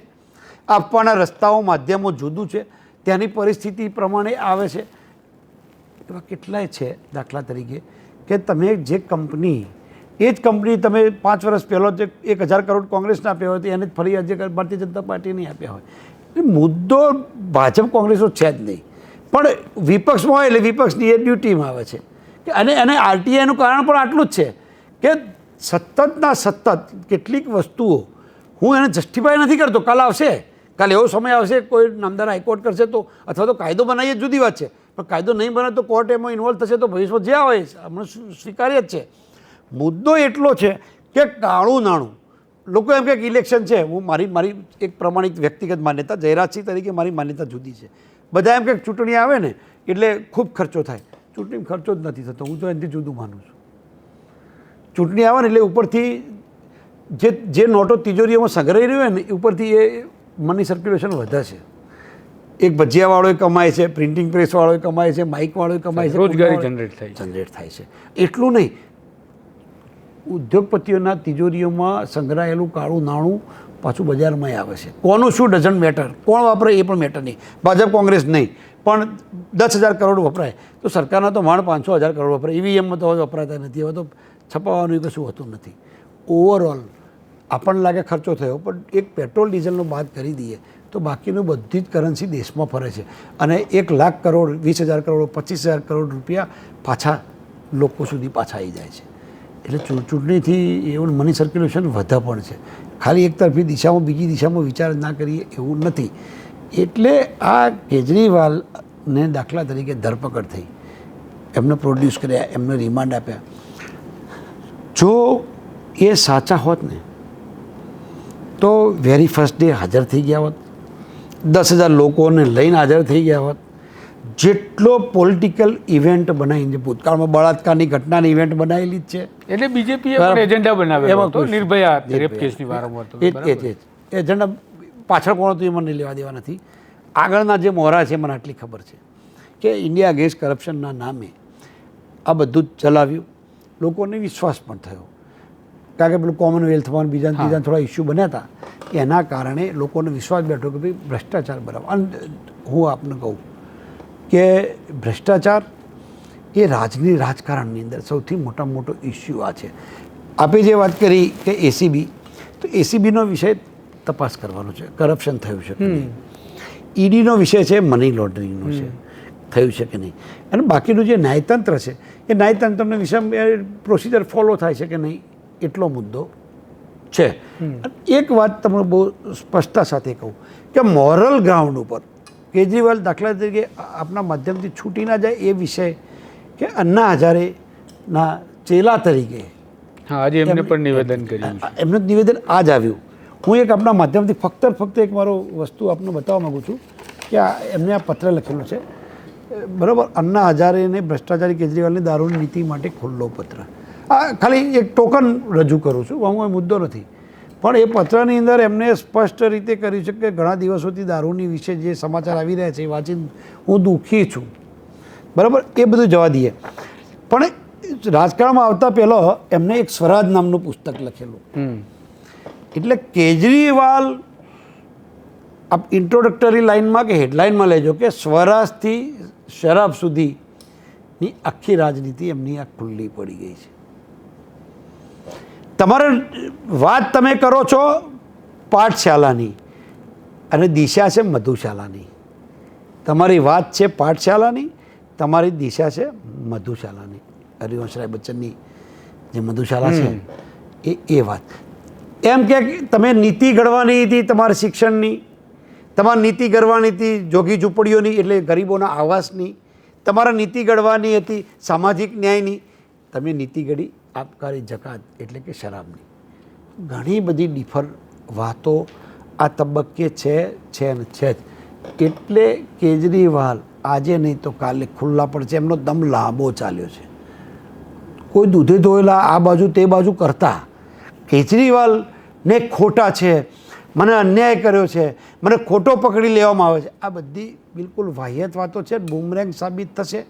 આપવાના રસ્તાઓ માધ્યમો જુદું છે, ત્યાંની પરિસ્થિતિ પ્રમાણે આવે છે. એવા કેટલાય છે. દાખલા તરીકે કે તમે જે કંપની, એ જ કંપની તમે 5 વર્ષ પહેલાં જે 1000 કરોડ કોંગ્રેસને આપ્યા હોય તો એને જ ફરી આજે ભારતીય જનતા પાર્ટીને આપ્યા હોય. એ મુદ્દો ભાજપ કોંગ્રેસનો છે જ નહીં, પણ વિપક્ષમાં હોય એટલે વિપક્ષની એ ડ્યુટીમાં આવે છે કે અને આરટીઆઈનું કારણ પણ આટલું જ છે કે સતત કેટલીક વસ્તુઓ હું એને જસ્ટિફાય નથી કરતો. કાલે આવશે, કાલે એવો સમય આવશે કોઈ નામદાર હાઈકોર્ટ કરશે તો, અથવા તો કાયદો બનાવીએ જુદી વાત છે, પણ કાયદો નહીં બને તો કોર્ટ એમાં ઇન્વોલ્વ થશે તો ભવિષ્યમાં જ્યાં હોય હમણાં સ્વીકાર્ય જ છે. મુદ્દો એટલો છે કે કાળું નાણું લોકો એમ કે ઇલેક્શન છે. હું મારી એક પ્રમાણિક વ્યક્તિગત માન્યતા, જયરાજસિંહ તરીકે મારી માન્યતા જુદી છે. બધા એમ કે ચૂંટણી આવે ને એટલે ખૂબ ખર્ચો થાય. ચૂંટણી ખર્ચો જ નથી થતો. હું તો એનાથી જુદું માનું છું. ચૂંટણી આવે ને એટલે ઉપરથી જે નોટો તિજોરીઓમાં સંગ્રહી રહ્યો હોય ને ઉપરથી એ મની સર્ક્યુલેશન વધે છે. એક ભજીયાવાળોએ કમાય છે, પ્રિન્ટિંગ પ્રેસવાળોએ કમાય છે, માઇકવાળોએ કમાય છે, રોજગારી જનરેટ થાય છે. એટલું નહીં, ઉદ્યોગપતિઓના તિજોરીઓમાં સંગ્રહાયેલું કાળું નાણું પાછું બજારમાં આવે છે. કોનું શું ડઝન્ટ મેટર, કોણ વાપરે એ પણ મેટર નહીં. ભાજપ કોંગ્રેસ નહીં, પણ 10,000 કરોડ વપરાય તો સરકારના તો માંડ 500,000 કરોડ વપરાય. ઈવીએમમાં તો હવે વપરાતા નથી, હવે તો છપાવવાનું કશું હોતું નથી. ઓવરઓલ આપણને લાગે ખર્ચો થયો, પણ એક પેટ્રોલ ડીઝલનો બાદ કરી દઈએ તો બાકીનું બધી જ કરન્સી દેશમાં ફરે છે. અને 1,00,000 કરોડ, 20,000 કરોડ, 25,000 કરોડ રૂપિયા પાછા લોકો સુધી પાછા આવી જાય છે. એટલે ચૂંટણીથી એવું મની સર્ક્યુલેશન વધે પણ છે. ખાલી એક તરફી દિશામાં બીજી દિશામાં વિચાર ના કરીએ એવું નથી. એટલે આ કેજરીવાલને દાખલા તરીકે ધરપકડ થઈ, એમને પ્રોડ્યુસ કર્યા, એમને રિમાન્ડ આપ્યા. જો એ સાચા હોત ને તો વેરી ફર્સ્ટ ડે હાજર થઈ ગયા હોત, 10,000 લોકોને લઈને હાજર થઈ ગયા હોત. જેટલો પોલિટિકલ ઇવેન્ટ બનાવીને, ભૂતકાળમાં બળાત્કારની ઘટનાની ઇવેન્ટ બનાવેલી જ છે. એટલે બીજેપીએ પણ એજન્ડા બનાવ્યો હતો નિર્ભયા રેપ કેસની વારંવાર. એજન્ડા પાછળ કોણ હતું એ મને લેવા દેવા નથી. આગળના જે મોહરા છે મને આટલી ખબર છે કે ઇન્ડિયા અગેન્સ્ટ કરપ્શનના નામે આ બધું જ ચલાવ્યું. લોકોને વિશ્વાસ પણ થયો, કારણ કે પેલું કોમનવેલ્થમાં બીજા થોડા ઇસ્યુ બન્યા હતા. એના કારણે લોકોને વિશ્વાસ બેઠો કે ભાઈ ભ્રષ્ટાચાર બરાબર. અને હું આપને કહું કે ભ્રષ્ટાચાર એ રાજકારણની અંદર સૌથી મોટામાં મોટો ઇસ્યુ આ છે. આપે જે વાત કરી કે એસીબી, તો એસીબીનો વિષય તપાસ કરવાનો છે, કરપ્શન થયું છે કે નહીં. ઈડીનો વિષય છે મની લોન્ડરિંગનો છે, થયું છે કે નહીં. અને બાકીનું જે ન્યાયતંત્ર છે એ ન્યાયતંત્રના વિષય પ્રોસિજર ફોલો થાય છે કે નહીં, એટલો મુદ્દો છે. એક વાત તમને બહુ સ્પષ્ટતા સાથે કહું કે મોરલ ગ્રાઉન્ડ ઉપર કેજરીવાલ દાખલા તરીકે આપના માધ્યમથી છૂટી ના જાય એ વિષય કે અન્ના હજારેના ચેલા તરીકે આજે એમને પણ નિવેદન કર્યું, એમનું નિવેદન આજ આવ્યું. હું એક આપના માધ્યમથી ફક્ત એક મારો વસ્તુ આપને બતાવવા માગું છું કે એમને આ પત્ર લખેલો છે, બરાબર. અન્ના હજારેને ભ્રષ્ટાચારી કેજરીવાલની દારૂની નીતિ માટે ખુલ્લો પત્ર. આ ખાલી એક ટોકન રજૂ કરું છું, હું કોઈ મુદ્દો નથી. પણ એ પત્રની અંદર એમને સ્પષ્ટ રીતે કર્યું છે કે ઘણા દિવસોથી દારૂની વિશે જે સમાચાર આવી રહ્યા છે એ વાંચીને હું દુઃખી છું, બરાબર. એ બધું જવા દઈએ. પણ રાજકારણમાં આવતા પહેલાં એમને એક સ્વરાજ નામનું પુસ્તક લખેલું. એટલે કેજરીવાલ આપ ઇન્ટ્રોડક્ટરી લાઇનમાં કે હેડલાઇનમાં લેજો કે સ્વરાજથી શરાબ સુધીની આખી રાજનીતિ એમની આ ખુલ્લી પડી ગઈ છે. તમારે વાત તમે કરો છો પાઠશાલાની અને દિશા છે મધુશાલાની. તમારી વાત છે પાઠશાલાની, તમારી દિશા છે મધુશાલાની. હરિવંશરાય બચ્ચનની જે મધુશાલા છે એ વાત. એમ કે તમે નીતિ ઘડવાની હતી તમારા શિક્ષણની, તમારી નીતિ ઘડવાની હતી જોગી ઝૂંપડીઓની એટલે ગરીબોના આવાસની, તમારા નીતિ ઘડવાની હતી સામાજિક ન્યાયની, તમે નીતિ ઘડી આબકારી જકાત એટલે કે શરાબની. ઘણી બધી ડિફર વાતો આ તબક્કે છે અને છે જ. એટલે કેજરીવાલ આજે નહીં તો કાલે ખુલ્લા પડશે. એમનો દમ લાંબો ચાલ્યો છે. કોઈ દૂધે ધોયેલા આ બાજુ તે બાજુ કરતા કેજરીવાલને ખોટા છે, મને અન્યાય કર્યો છે, મને ખોટો પકડી લેવામાં આવે છે, આ બધી બિલકુલ વાહિયાત વાતો છે. બૂમરેંગ સાબિત થશે.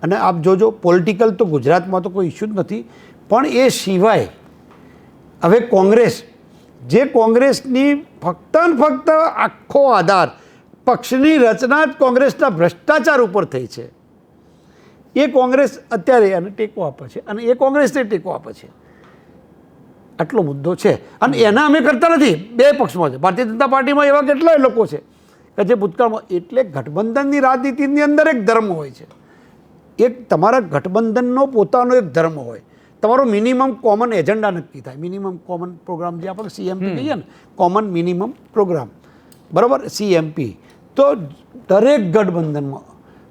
અને આપ જોજો, પોલિટિકલ તો ગુજરાતમાં તો કોઈ ઇસ્યુ જ નથી, પણ એ સિવાય હવે કોંગ્રેસ, જે કોંગ્રેસની ફક્ત ને ફક્ત આખો આધાર પક્ષની રચના જ કોંગ્રેસના ભ્રષ્ટાચાર ઉપર થઈ છે, એ કોંગ્રેસ અત્યારે એને ટેકો આપે છે અને એ કોંગ્રેસને ટેકો આપે છે. આટલો મુદ્દો છે અને એના અમે કરતા નથી. બે પક્ષમાં છે. ભારતીય જનતા પાર્ટીમાં એવા કેટલાય લોકો છે કે જે ભૂતકાળમાં, એટલે ગઠબંધનની રાજનીતિની અંદર એક ધર્મ હોય છે. એક તમારા ગઠબંધનનો પોતાનો એક ધર્મ હોય. તમારો મિનિમમ કોમન એજન્ડા નક્કી થાય. મિનિમમ કોમન પ્રોગ્રામ જે આપણે CMP કહીએ ને, કોમન મિનિમમ પ્રોગ્રામ, બરાબર, CMP. તો દરેક ગઠબંધનમાં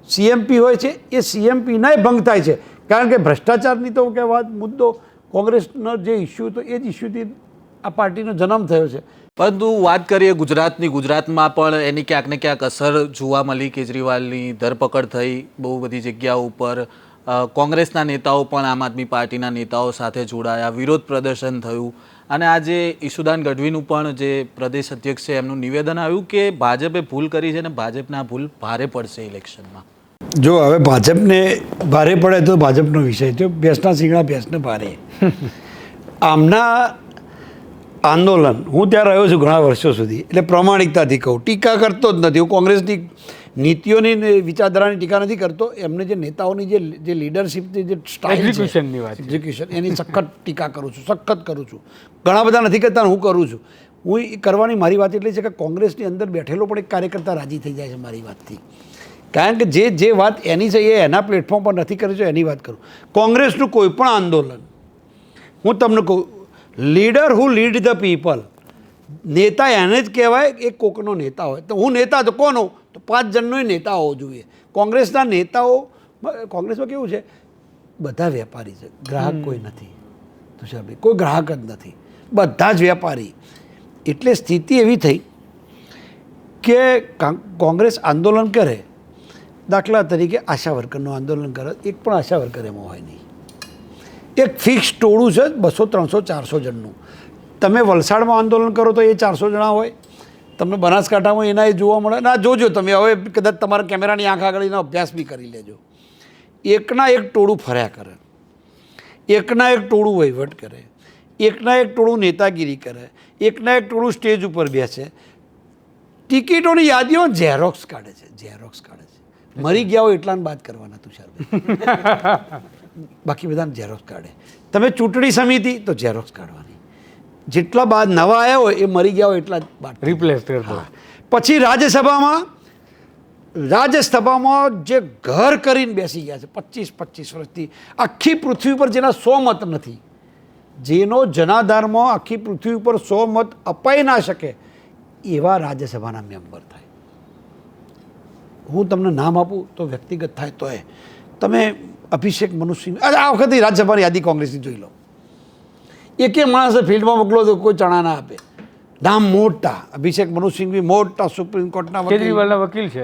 CMP હોય છે. એ CMPનાય ભંગ થાય છે, કારણ કે ભ્રષ્ટાચારની તો કે વાત મુદ્દો કોંગ્રેસનો જે ઇસ્યુ હતો એ જ ઇસ્યુથી આ પાર્ટીનો જન્મ થયો છે. પરંતુ વાત કરીએ ગુજરાતની, ગુજરાતમાં પણ એની ક્યાંક ને ક્યાંક અસર જોવા મળી. કેજરીવાલની ધરપકડ થઈ બહુ બધી જગ્યાઓ ઉપર. કોંગ્રેસના નેતાઓ પણ આમ આદમી પાર્ટીના નેતાઓ સાથે જોડાયા, વિરોધ પ્રદર્શન થયું અને આજે ઈશુદાન ગઢવીનું પણ જે પ્રદેશ અધ્યક્ષ છે એમનું નિવેદન આવ્યું કે ભાજપે ભૂલ કરી છે અને ભાજપને આ ભૂલ ભારે પડશે ઇલેક્શનમાં. જો હવે ભાજપને ભારે પડે તો ભાજપનો વિષય થયો. ભેંસના શીંગડા ભેંસને ભારે. આમના આંદોલન હું ત્યાં રહ્યો છું ઘણા વર્ષો સુધી, એટલે પ્રમાણિકતાથી કહું, ટીકા કરતો જ નથી હું. કોંગ્રેસની નીતિઓની વિચારધારાની ટીકા નથી કરતો. એમને જે નેતાઓની જે લીડરશિપની જે સ્ટાઇલ એક્ઝિક્યુશન એની સખત ટીકા કરું છું, સખત કરું છું. ઘણા બધા નથી કરતા, હું કરું છું. હું એ કરવાની મારી વાત એટલી છે કે કોંગ્રેસની અંદર બેઠેલો પણ એક કાર્યકર્તા રાજી થઈ જાય છે મારી વાતથી. કારણ કે જે વાત એની છે એ એના પ્લેટફોર્મ પર નથી કરી છે, એની વાત કરું. કોંગ્રેસનું કોઈ પણ આંદોલન, હું તમને કહું, leader who lead the people, નેતા એને જ કહેવાય. એ કોકનો નેતા હોય તો હું નેતા તો કોનો, તો 5 જણનો નેતા હોવો જોઈએ. કોંગ્રેસના નેતાઓ, કોંગ્રેસમાં કેવું છે, બધા વેપારી છે, ગ્રાહક કોઈ નથી. તુષારભાઈ, કોઈ ગ્રાહક જ નથી, બધા જ વેપારી. એટલે સ્થિતિ એવી થઈ કે કોંગ્રેસ આંદોલન કરે, દાખલા તરીકે આશા વર્કરનું આંદોલન કરે, એક પણ આશા વર્કર એમાં હોય નહીં. એક ફિક્સ ટોળું છે 200, 300, 400 જણનું. તમે વલસાડમાં આંદોલન કરો તો એ 400 જણા હોય, તમને બનાસકાંઠામાં એના એ જોવા મળે. ના જોજો તમે, હવે કદાચ તમારા કેમેરાની આંખ આગળ એનો અભ્યાસ બી કરી લેજો. એકના એક ટોળું ફર્યા કરે, એકના એક ટોળું વહીવટ કરે, એકના એક ટોળું નેતાગીરી કરે, એકના એક ટોળું સ્ટેજ ઉપર બેસે, ટિકિટોની યાદીઓ ઝેરોક્સ કાઢે છે, ઝેરોક્સ કાઢે છે. મરી ગયા હોય એટલાને બાદ કરવાના તુષારભાઈ, બાકી બધાને ઝેરોક્સ કાઢે. તમે ચૂંટણી સમિતિ તો ઝેરોક્સ કાઢવાની, જેટલા બાદ નવા આવ્યા હોય એ મરી ગયા હોય એટલા જ બાદ રિપ્લેસ કરતો. પછી રાજ્યસભામાં જે ઘર કરીને બેસી ગયા છે 25 વર્ષથી, આખી પૃથ્વી પર જેના 100 મત નથી, જેનો જનાધારમાં આખી પૃથ્વી ઉપર 100 મત અપાઈ ના શકે એવા રાજ્યસભાના મેમ્બર થાય. હું તમને નામ આપું તો વ્યક્તિગત થાય તો તમે અભિષેક મનુ સિંઘ, આ વખતે રાજ્યસભાની યાદી કોંગ્રેસની જોઈ લો. એકે માણસે ફિલ્ડમાં મોકલો તો કોઈ ચણા ના આપે. નામ મોટા, અભિષેક મનુ સિંઘ બી મોટા સુપ્રીમ કોર્ટના કેજરીવાલના વકીલ છે.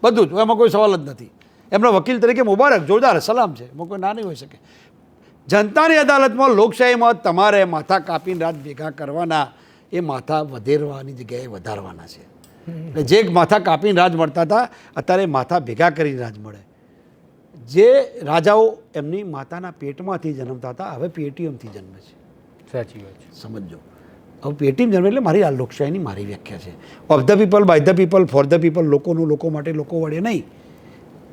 બધું જ એમાં કોઈ સવાલ જ નથી. એમના વકીલ તરીકે મુબારક, જોરદાર સલામ છે, એમાં કોઈ ના નહીં હોઈ શકે. જનતાની અદાલતમાં, લોકશાહીમાં તમારે માથા કાપીને રાત ભેગા કરવાના, એ માથા વધેરવાની જગ્યાએ વધારવાના છે. એટલે જે માથા કાપીને રાજ મળતા હતા, અત્યારે માથા ભેગા કરીને રાજ મળે. જે રાજાઓ એમની માતાના પેટમાંથી જન્મતા હતા, હવે પેટીએમથી જન્મે છે. સાચી વાત છે, સમજો. હવે પેટીએમ જન્મે એટલે મારી આ લોકશાહીની મારી વ્યાખ્યા છે. Of the people, by the people, for the people, લોકોનું લોકો માટે, લોકો વડે નહીં.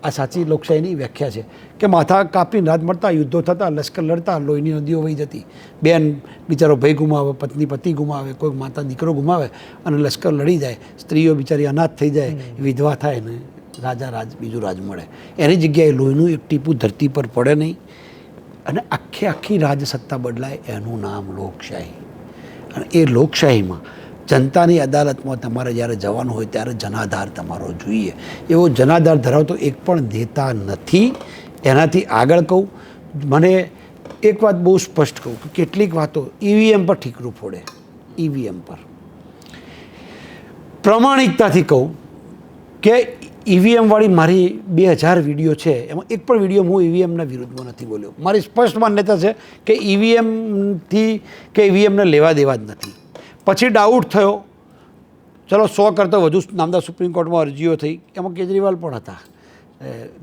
આ સાચી લોકશાહીની વ્યાખ્યા છે કે માથા કાપીને રાજ મળતા, યુદ્ધો થતા, લશ્કર લડતા, લોહીની નદીઓ વહી જતી, બેન બિચારો ભાઈ ગુમાવે, પત્ની પતિ ગુમાવે, કોઈ માતા દીકરો ગુમાવે અને લશ્કર લડી જાય, સ્ત્રીઓ બિચારી અનાથ થઈ જાય, વિધવા થાય ને રાજા બીજું રાજ મળે. એની જગ્યાએ લોહીનું એક ટીપું ધરતી પર પડે નહીં અને આખી રાજસત્તા બદલાય. એનું નામ લોકશાહી. અને એ લોકશાહીમાં જનતાની અદાલતમાં તમારે જ્યારે જવાનું હોય ત્યારે જનાધાર તમારો જોઈએ. એવો જનાધાર ધરાવતો એક પણ નેતા નથી. એનાથી આગળ કહું, મને એક વાત બહુ સ્પષ્ટ કહું કે કેટલીક વાતો EVM પર ઠીકરું ફોડે. EVM પર પ્રમાણિકતાથી કહું કે ઈવીએમવાળી મારી 2000 વિડીયો છે, એમાં એક પણ વિડીયો હું ઈવીએમના વિરુદ્ધમાં નથી બોલ્યો. મારી સ્પષ્ટ માન્યતા છે કે ઈવીએમથી કે ઈવીએમને લેવા દેવા જ નથી. પછી ડાઉટ થયો, ચલો 100 કરતાં વધુ નામદાર સુપ્રીમ કોર્ટમાં અરજીઓ થઈ, એમાં કેજરીવાલ પણ હતા,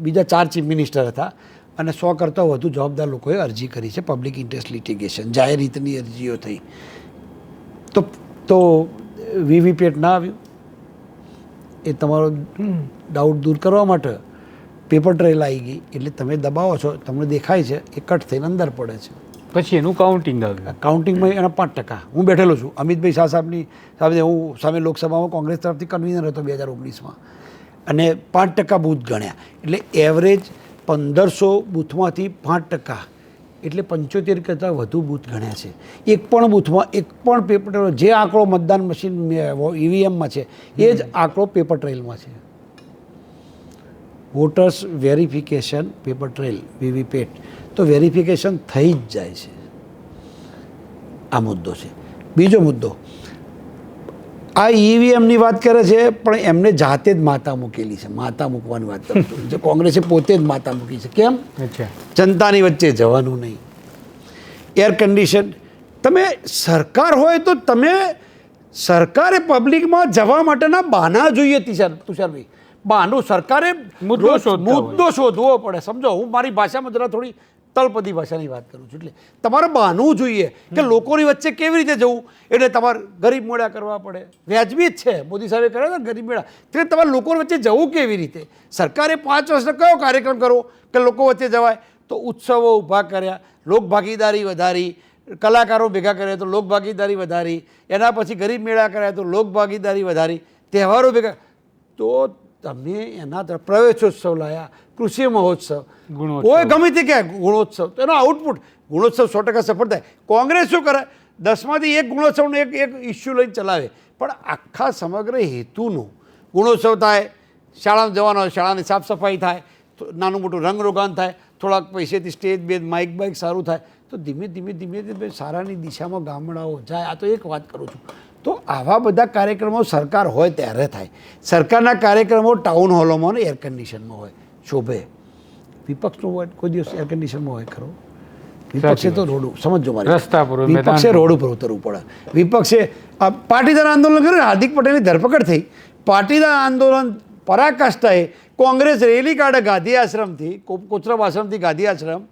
બીજા 4 ચીફ મિનિસ્ટર હતા, અને 100 કરતાં વધુ જવાબદાર લોકોએ અરજી કરી છે. પબ્લિક ઇન્ટરેસ્ટ લિટિગેશન, જાહેર હિતની અરજીઓ થઈ. તો વીવીપેટ ના આવ્યું. એ તમારો ડાઉટ દૂર કરવા માટે પેપર ટ્રેલ આવી ગઈ, એટલે તમે દબાવો છો, તમને દેખાય છે એ કટ થઈને અંદર પડે છે. પછી એનું કાઉન્ટિંગ આવ્યું. કાઉન્ટિંગમાં એના 5%. હું બેઠેલો છું, અમિતભાઈ શાહ સાહેબની સામે, હું સામે લોકસભામાં કોંગ્રેસ તરફથી કન્વીનર હતો 2019માં, અને 5% બૂથ ગણ્યા. એટલે એવરેજ 1500 બૂથમાંથી 5%, એટલે 75 કરતાં વધુ બૂથ ગણ્યા છે. એક પણ બૂથમાં એક પણ પેપર ટ્રેલ, જે આંકડો મતદાન મશીન ઈવીએમમાં છે એ જ આંકડો પેપર ટ્રેલમાં છે. Voters verification paper trail VVPAT, તો વેરિફિકેશન થઈ જ જાય છે. આ મુદ્દો છે. બીજો મુદ્દો, આ ઈવીએમની વાત કરે છે, પણ એમને જાતે જ માતા મૂકેલી છે. માતા મૂકવાની વાત કરું છું, જે કોંગ્રેસે પોતે જ માતા મૂકી છે. કેમ? જનતાની વચ્ચે જવાનું નહીં. એર કન્ડિશન, તમે સરકાર હોય તો તમે સરકારે પબ્લિકમાં જવા માટેના બહાના જોઈએ. તુષારભાઈ, બહાનું સરકારે મુદ્દો શોધવો પડે. સમજો, હું મારી ભાષામાં જરા થોડી તળપદી ભાષાની વાત કરું છું. એટલે તમારે બહાનું જોઈએ કે લોકોની વચ્ચે કેવી રીતે જવું. એટલે તમારે ગરીબ મેળા કરવા પડે. વ્યાજબી જ છે, મોદી સાહેબે કર્યા હતા ગરીબ મેળા. એટલે તમારે લોકો વચ્ચે જવું કેવી રીતે? સરકારે 5 વર્ષનો કયો કાર્યક્રમ કરવો કે લોકો વચ્ચે જવાય? તો ઉત્સવો ઊભા કર્યા, લોકભાગીદારી વધારી, કલાકારો ભેગા કર્યા તો લોકભાગીદારી વધારી, એના પછી ગરીબ મેળા કર્યા તો લોકભાગીદારી વધારી, તહેવારો ભેગા, તો તમે એના તરફ પ્રવેશોત્સવ લાયા, કૃષિ મહોત્સવ, કોઈ ગમે તે ક્યાં ગુણોત્સવ, તો એનો આઉટપુટ ગુણોત્સવ 100% સફળ થાય. કોંગ્રેસ શું કરે? 10માંથી એક ગુણોત્સવનો એક ઇસ્યુ લઈને ચલાવે, પણ આખા સમગ્ર હેતુનું ગુણોત્સવ થાય, શાળામાં જવાનો હોય, શાળાની સાફ સફાઈ થાય, નાનું મોટું રંગરોગાન થાય, થોડાક પૈસેથી સ્ટેજ બેજ માઇક બાઇક સારું થાય, તો ધીમે ધીમે સારાની દિશામાં ગામડાઓ જાય. આ તો એક વાત કરું છું. તો આવા બધા કાર્યક્રમો સરકાર હોય ત્યારે થાય. સરકારના કાર્યક્રમો ટાઉન હોલોમાં ને એર કન્ડિશનમાં હોય, શોભે. વિપક્ષનું હોય કોઈ દિવસ એર કન્ડિશનમાં હોય ખરો? વિપક્ષે તો રોડ, સમજો મારી, રસ્તા પર, વિપક્ષે રોડ ઉપર ઉતરવું પડે. વિપક્ષે પાટીદાર આંદોલન કર્યું, હાર્દિક પટેલની ધરપકડ થઈ. પાટીદાર આંદોલન પરાકાષ્ઠાએ કોંગ્રેસ રેલી કાઢે ગાંધી આશ્રમથી, કોચરબ આશ્રમથી ગાંધી આશ્રમ,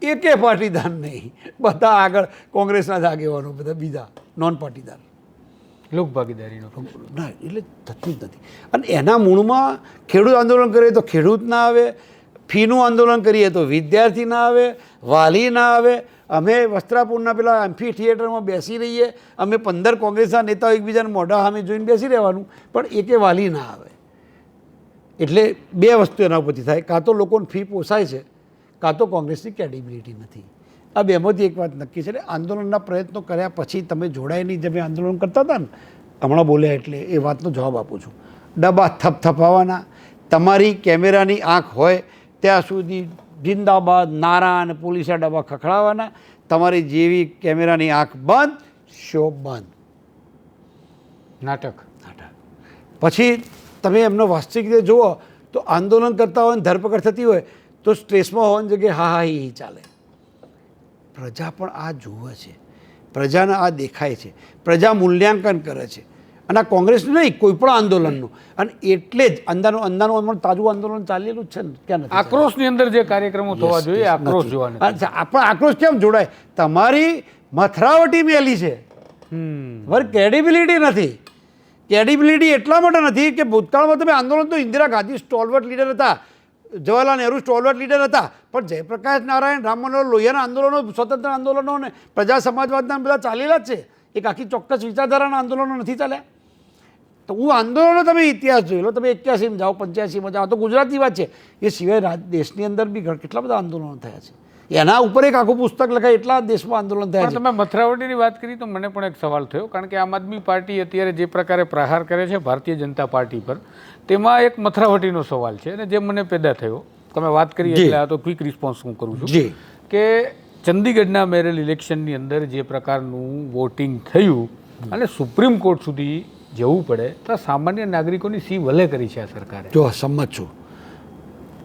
એકે પાટીદાર નહીં, બધા આગળ કોંગ્રેસના જ આગેવાનો, બધા બીજા નોન પાટીદાર. લોકભાગીદારીનો ના, એટલે થતું જ નથી. અને એના મૂળમાં ખેડૂત આંદોલન કરીએ તો ખેડૂત ના આવે, ફીનું આંદોલન કરીએ તો વિદ્યાર્થી ના આવે, વાલી ના આવે. અમે વસ્ત્રાપુરના પેલા એમ્ફી થિયેટરમાં બેસી રહીએ, અમે 15 કોંગ્રેસના નેતાઓ એકબીજાને મોઢા સામે જોઈને બેસી રહેવાનું, પણ એકે વાલી ના આવે. એટલે 2 વસ્તુ એના ઉપરથી થાય, કાં તો લોકોને ફી પોસાય છે, કાં તો કોંગ્રેસની ક્રેડિબિલિટી નથી. આ બેમાંથી એક વાત નક્કી છે. એટલે આંદોલનના પ્રયત્નો કર્યા પછી તમે જોડાય નહીં. જેમ આંદોલન કરતા હતા ને, હમણાં બોલ્યા એટલે એ વાતનો જવાબ આપું છું. ડબ્બા થપથપાવાના, તમારી કેમેરાની આંખ હોય ત્યાં સુધી જિંદાબાદ નારા અને પોલીસના ડબ્બા ખખડાવવાના. તમારી જેવી કેમેરાની આંખ બંધ, શો બંધ. નાટક. પછી તમે એમનો વાસ્તવિક રીતે જુઓ તો આંદોલન કરતા હોય ને ધરપકડ થતી હોય તો સ્ટ્રેસમાં હોવાની જગ્યાએ હા હા એ ચાલે. પ્રજા પણ આ જુએ છે, પ્રજાને આ દેખાય છે, પ્રજા મૂલ્યાંકન કરે છે. અને આ કોંગ્રેસનું નહીં, કોઈ પણ આંદોલનનું. અને એટલે જ અંદાનું તાજું આંદોલન ચાલેલું જ છે ને. ક્યાં નથી? આક્રોશની અંદર જે કાર્યક્રમો થવા જોઈએ, આક્રોશ જોવાના. પણ આક્રોશ કેમ જોડાય? તમારી મથરાવટી મેલી છે, તમારી ક્રેડિબિલિટી નથી. ક્રેડિબિલિટી એટલા માટે નથી કે ભૂતકાળમાં તમે આંદોલન તો ઇન્દિરા ગાંધી સ્ટોલવર્ટ લીડર હતા, જવાહરલાલ નહેરુ સ્ટોલવર્ટ લીડર હતા, પણ જયપ્રકાશ નારાયણ, રામ મનોહર લોહિયાના આંદોલનો, સ્વતંત્ર આંદોલનો ને પ્રજા સમાજવાદના બધા ચાલેલા જ છે. એક આખી ચોક્કસ વિચારધારાના આંદોલનો નથી ચાલ્યા. તો હું આંદોલનો તમે ઇતિહાસ જોઈ લો. તમે 81માં જાઓ, 85માં જાઓ, તો ગુજરાતની વાત છે. એ સિવાય દેશની અંદર બી કેટલા બધા આંદોલનો થયા છે. એના ઉપર એક આખું પુસ્તક લખાય એટલા દેશમાં આંદોલન થયા છે. તમે મથરાવટીની વાત કરી તો મને પણ એક સવાલ થયો, કારણ કે આમ આદમી પાર્ટી અત્યારે જે પ્રકારે પ્રહાર કરે છે ભારતીય જનતા પાર્ટી પર, તેમાં એક મથરાવટીનો સવાલ છે અને જે મને પેદા થયો. તમે વાત કરી એટલે આ તો ક્વિક રિસ્પોન્સ હું કરું છું કે ચંદીગઢના મેયરલ ઇલેક્શનની અંદર જે પ્રકારનું વોટિંગ થયું અને સુપ્રીમ કોર્ટ સુધી જવું પડે તો સામાન્ય નાગરિકોની સી વલે કરી છે આ સરકારે. જો સંમત છું,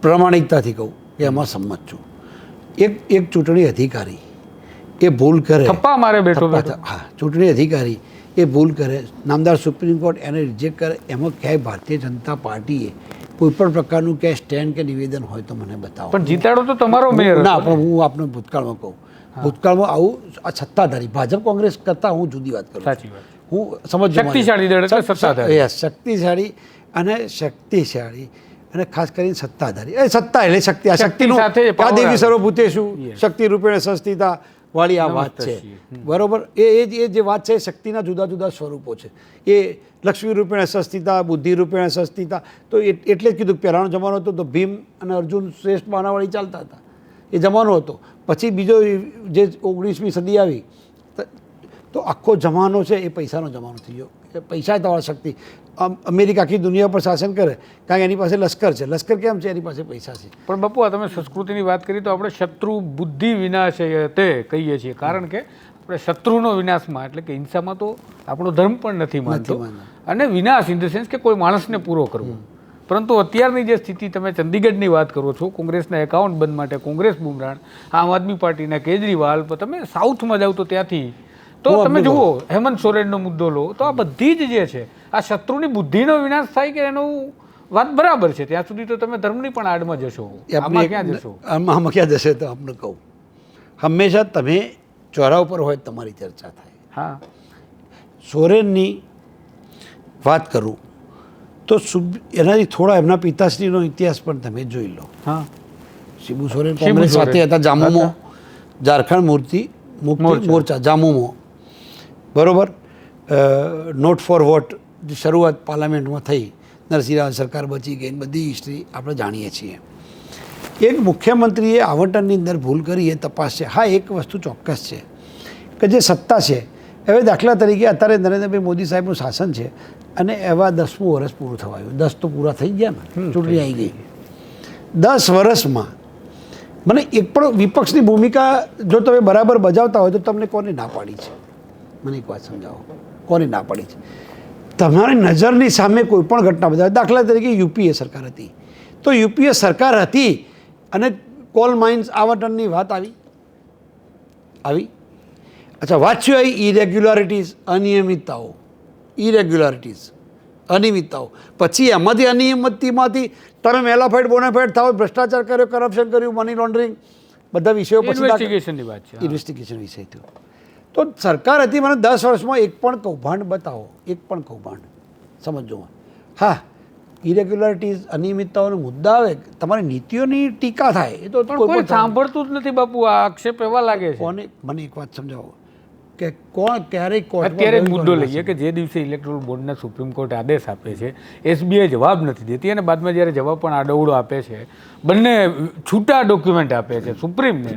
પ્રામાણિકતાથી કહું કે એમાં સંમત છું. એક ચૂંટણી અધિકારી એ ભૂલ કરે, થપ્પા મારે બેઠો હા, ચૂંટણી અધિકારી એ ભૂલ કરે, નામદાર સુપ્રીમ કોર્ટ એને રિજેક્ટ કરે, એમાં ક્યાંય ભારતીય જનતા પાર્ટીએ કોઈ પણ પ્રકારનું ક્યાંય સ્ટેન્ડ કે નિવેદન હોય તો મને બતાવો. પણ જીતાડો તો તમારો મેયર હતો. ના, પણ હું આપને ભૂતકાળમાં કહું, ભૂતકાળમાં આવું આ સત્તાધારી ભાજપ કોંગ્રેસ કરતાં હું જુદી વાત કરું. સાચી વાત. હું સમજ શક્તિશાળી દળ એટલે સત્તાધારી. યસ, શક્તિશાળી અને ખાસ કરીને સત્તાધારી. એ સત્તા એટલે શક્તિ, આ શક્તિનું સાથે આ દેવી power સર્વભૂતેષુ Yes. શક્તિ રૂપેણ સંસ્થિતા વાળી આ વાત છે. બરોબર, એ જે વાત છે એ શક્તિના જુદા જુદા સ્વરૂપો છે. એ લક્ષ્મી રૂપેણ સંસ્થિતા, બુદ્ધિ રૂપેણ સંસ્થિતા. તો એટલે જ કીધું કે પહેલાંનો જમાનો હતો તો ભીમ અને અર્જુન શ્રેષ્ઠ માનાવાળી ચાલતા હતા, એ જમાનો હતો. પછી બીજો જે 19મી સદી આવી તો આખો જમાનો છે એ પૈસાનો જમાનો થઈ ગયો. પૈસા તમારા શક્તિ. અમેરિકા આખી દુનિયા પર શાસન કરે કારણ કે એની પાસે લશ્કર છે. લશ્કર કેમ છે? એની પાસે પૈસા છે. પણ બાપુ, આ તમે સંસ્કૃતિની વાત કરી તો આપણે શત્રુ બુદ્ધિ વિનાશ તે કહીએ છીએ, કારણ કે આપણે શત્રુનો વિનાશમાં એટલે કે હિંસામાં તો આપણો ધર્મ પણ નથી માનતો, અને વિનાશ ઇન ધ સેન્સ કે કોઈ માણસને પૂરો કરવો. પરંતુ અત્યારની જે સ્થિતિ, તમે ચંદીગઢની વાત કરો છો, કોંગ્રેસના એકાઉન્ટ બંધ માટે કોંગ્રેસ બુમરાણ, આમ આદમી પાર્ટીના કેજરીવાલ, તમે સાઉથમાં જાઓ તો ત્યાંથી તો તમે જુઓ હેમંત સોરેનનો મુદ્દો લો તો આ બધી જ જે છે આ શત્રુની બુદ્ધિનો વિનાશ થાય કે એનું વાત બરાબર છે. ત્યાં સુધી તો તમે ધર્મની પણ આડમાં જશો. આમાં ક્યાં જશો? આમાં ક્યાં જશે? તો આપને કહું, હંમેશા તમે ચોરા ઉપર હોય તમારી ચર્ચા થાય. હા, સોરેનની વાત કરું તો એનાથી થોડા એમના પિતાશ્રીનો ઇતિહાસ પણ તમે જોઈ લો. હા, શિબુ સોરેન કોંગ્રેસ સાથે હતા, જામુમાં ઝારખંડ મુક્તિ મોરચા જામુમાં. બરોબર, નોટ ફોર વોટ જે શરૂઆત પાર્લામેન્ટમાં થઈ, નરસિંહ રાવ સરકાર બચી ગઈ, બધી હિસ્ટ્રી આપણે જાણીએ છીએ. એક મુખ્યમંત્રીએ આવર્તનની અંદર ભૂલ કરી એ તપાસ છે. હા, એક વસ્તુ ચોક્કસ છે કે જે સત્તા છે, હવે દાખલા તરીકે અત્યારે નરેન્દ્રભાઈ મોદી સાહેબનું શાસન છે અને એવા 10મું વર્ષ પૂરું થવાયું. 10 તો પૂરા થઈ ગયા ને, ચૂંટણી આવી ગઈ. 10 વર્ષમાં મને એક પણ વિપક્ષની ભૂમિકા જો તમે બરાબર બજાવતા હોય તો તમને કોને ના પાડી છે? મને એક વાત સમજાવો, કોને ના પાડી છે? તમારી નજરની સામે કોઈ પણ ઘટના બજાવે. દાખલા તરીકે યુપીએ સરકાર હતી, તો યુપીએ સરકાર હતી અને કોલ માઇન્સ આવર્તનની વાત આવી. અચ્છા, વાંચ્યું આવી ઇરેગ્યુલારિટીઝ, અનિયમિતતાઓ. પછી એમાંથી અનિયમિતતામાંથી તમે મેલાફાઇડ બોનાફાઇડ થાવ, ભ્રષ્ટાચાર કર્યો, કરપ્શન કર્યું, મની લોન્ડરિંગ, બધા વિષયો પછી ઇન્વેસ્ટિગેશનની વાત છે. ઇન્વેસ્ટિગેશન વિષય થયો. તો સરકાર હતી, મને 10 વર્ષમાં એક પણ કૌભાંડ બતાવો, એક પણ કૌભાંડ સમજો. હા, ઇરેગ્યુલારિટીઝ, અનિયમિતતાઓનો મુદ્દા આવે, તમારી નીતિઓની ટીકા થાય, એ તો કોઈ સાંભળતું જ નથી બાપુ. આ આક્ષેપ એવા લાગે છે. કોને? મને એક વાત સમજાવો કે કોણ ક્યારેય અત્યારે મુદ્દો લઈએ કે જે દિવસે ઇલેક્ટોરલ બોર્ડને સુપ્રીમ કોર્ટ આદેશ આપે છે, એસબીઆઈ જવાબ નથી દેતી, અને બાદમાં જ્યારે જવાબ પણ આડોવડો આપે છે, બંને છૂટા ડોક્યુમેન્ટ આપે છે સુપ્રીમને.